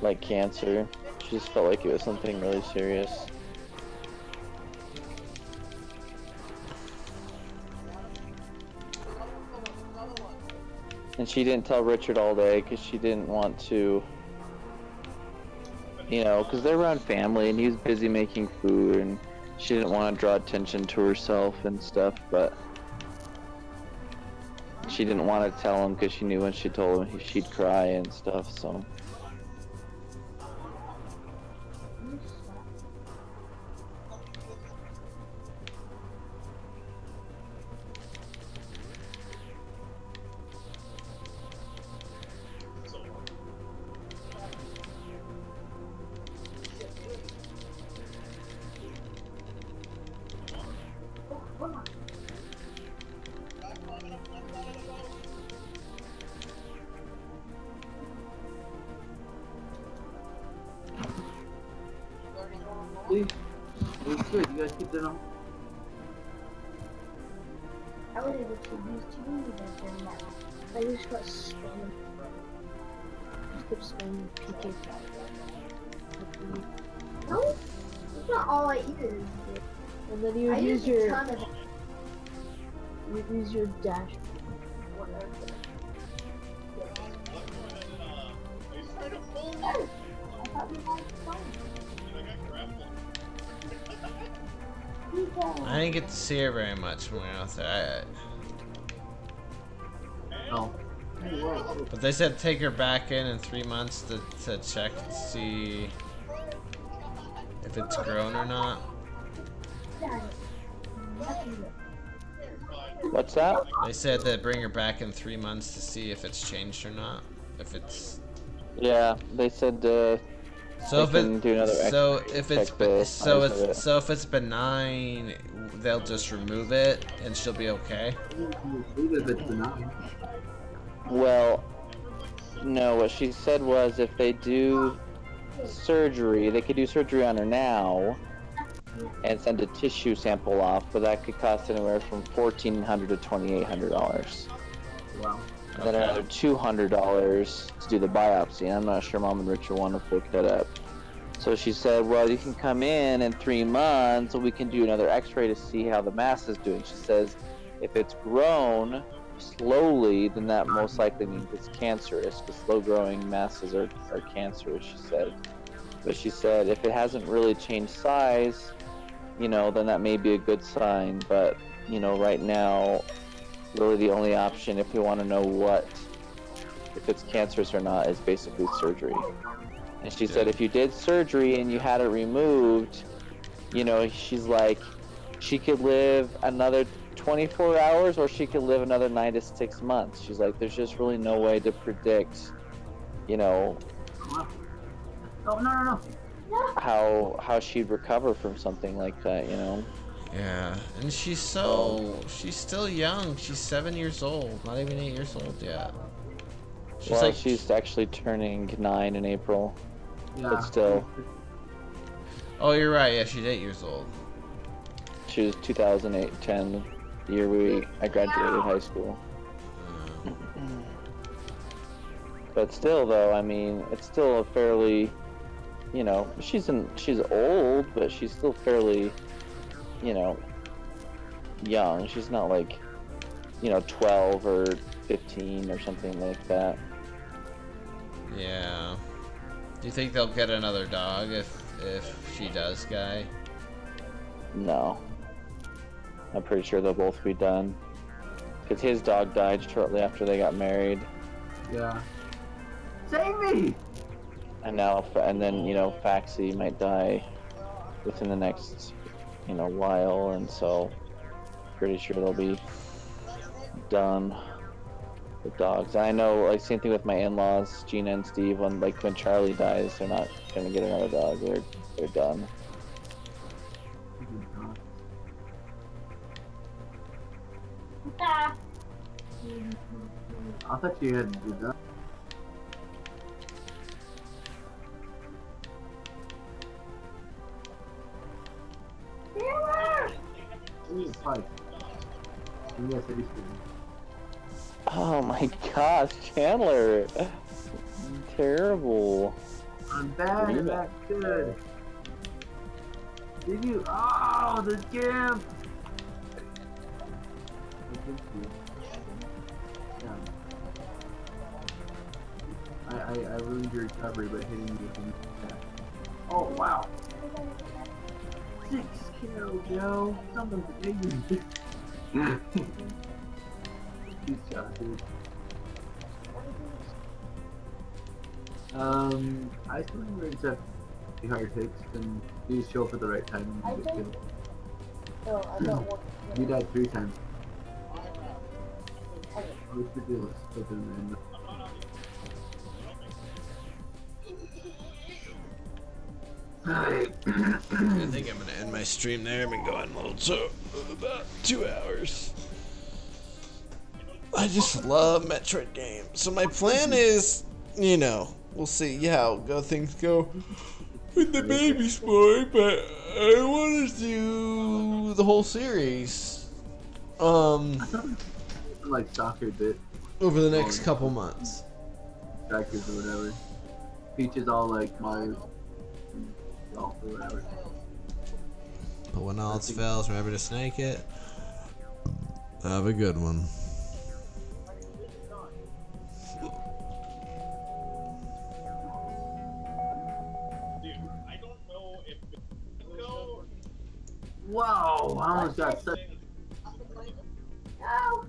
like cancer. She just felt like it was something really serious. And she didn't tell Richard all day because she didn't want to, you know, because they're around family and he was busy making food and she didn't want to draw attention to herself and stuff, but she didn't want to tell him because she knew when she told him she'd cry and stuff, so. It's good. You guys keep dinner. I was able to use two movies during that. I just got spamming. Just kept spamming PK. No, that's not all I use. And then you I would use use a your ton of it. you use your dash. Whatever. Yes. I thought we had fun. I didn't get to see her very much when we were out there. No. But they said take her back in 3 months to check to see if it's grown or not. What's that? They said that bring her back in 3 months to see if it's changed or not. If it's Yeah, they said so if they can do another so if it's benign, they'll just remove it and she'll be okay. well, no, what she said was if they do surgery, they could do surgery on her now and send a tissue sample off, but that could cost anywhere from $1,400 to $2,800. Wow. And then another $200 to do the biopsy. And I'm not sure Mom and Richard want to look that up. So she said, well, you can come in 3 months and we can do another x-ray to see how the mass is doing. She says if it's grown slowly, then that most likely means it's cancerous, because slow-growing masses are cancerous, she said. But she said if it hasn't really changed size, you know, then that may be a good sign. But, you know, right now, really the only option if we want to know if it's cancerous or not is basically surgery. And she said if you did surgery and you had it removed, you know, she's like, she could live another 24 hours or she could live another 9 to 6 months. She's like, there's just really no way to predict, you know, how she'd recover from something like that, you know. Yeah, and she's still young. She's 7 years old, not even 8 years old yet. She's actually turning 9 in April. Yeah. But still. Oh, you're right. Yeah, she's 8 years old. She was 2008-10 year I graduated high school. But still, though, I mean, it's still a fairly, you know, she's old, but she's still fairly, you know, young. She's not like, you know, 12 or 15 or something like that. Yeah. Do you think they'll get another dog if she does, Guy? No. I'm pretty sure they'll both be done. Because his dog died shortly after they got married. Yeah. Save me! And then, you know, Faxi might die within the next, you know, while, and so pretty sure they'll be done. with dogs. I know, like, same thing with my in-laws, Gina and Steve. When Charlie dies, they're not gonna get another dog. They're done. Ah. I thought you had to do that. Fight. Yes, it is. Oh my gosh, Chandler! Terrible. I'm bad and that's good. Did you? Oh, the gimp! I ruined your recovery by hitting you with the attack. Oh, wow. 6 kills, yo. Someone's ignorant. Good job, dude. I still remember it's a hard hits and you show up at the right time and you get killed. No, I got one. You died 3 times. Oh, it's ridiculous. I think I'm gonna end my stream there. I've been going a little so about 2 hours. I just love Metroid games. So my plan is, you know, we'll see how things go with the baby sport, but I want to do the whole series. Like soccer bit. Over the next couple months. Strikers or whatever. Peach is all like Mario. Golf or whatever. But when all else fails, remember to snake it. Have a good one. Wow, I almost got such. No.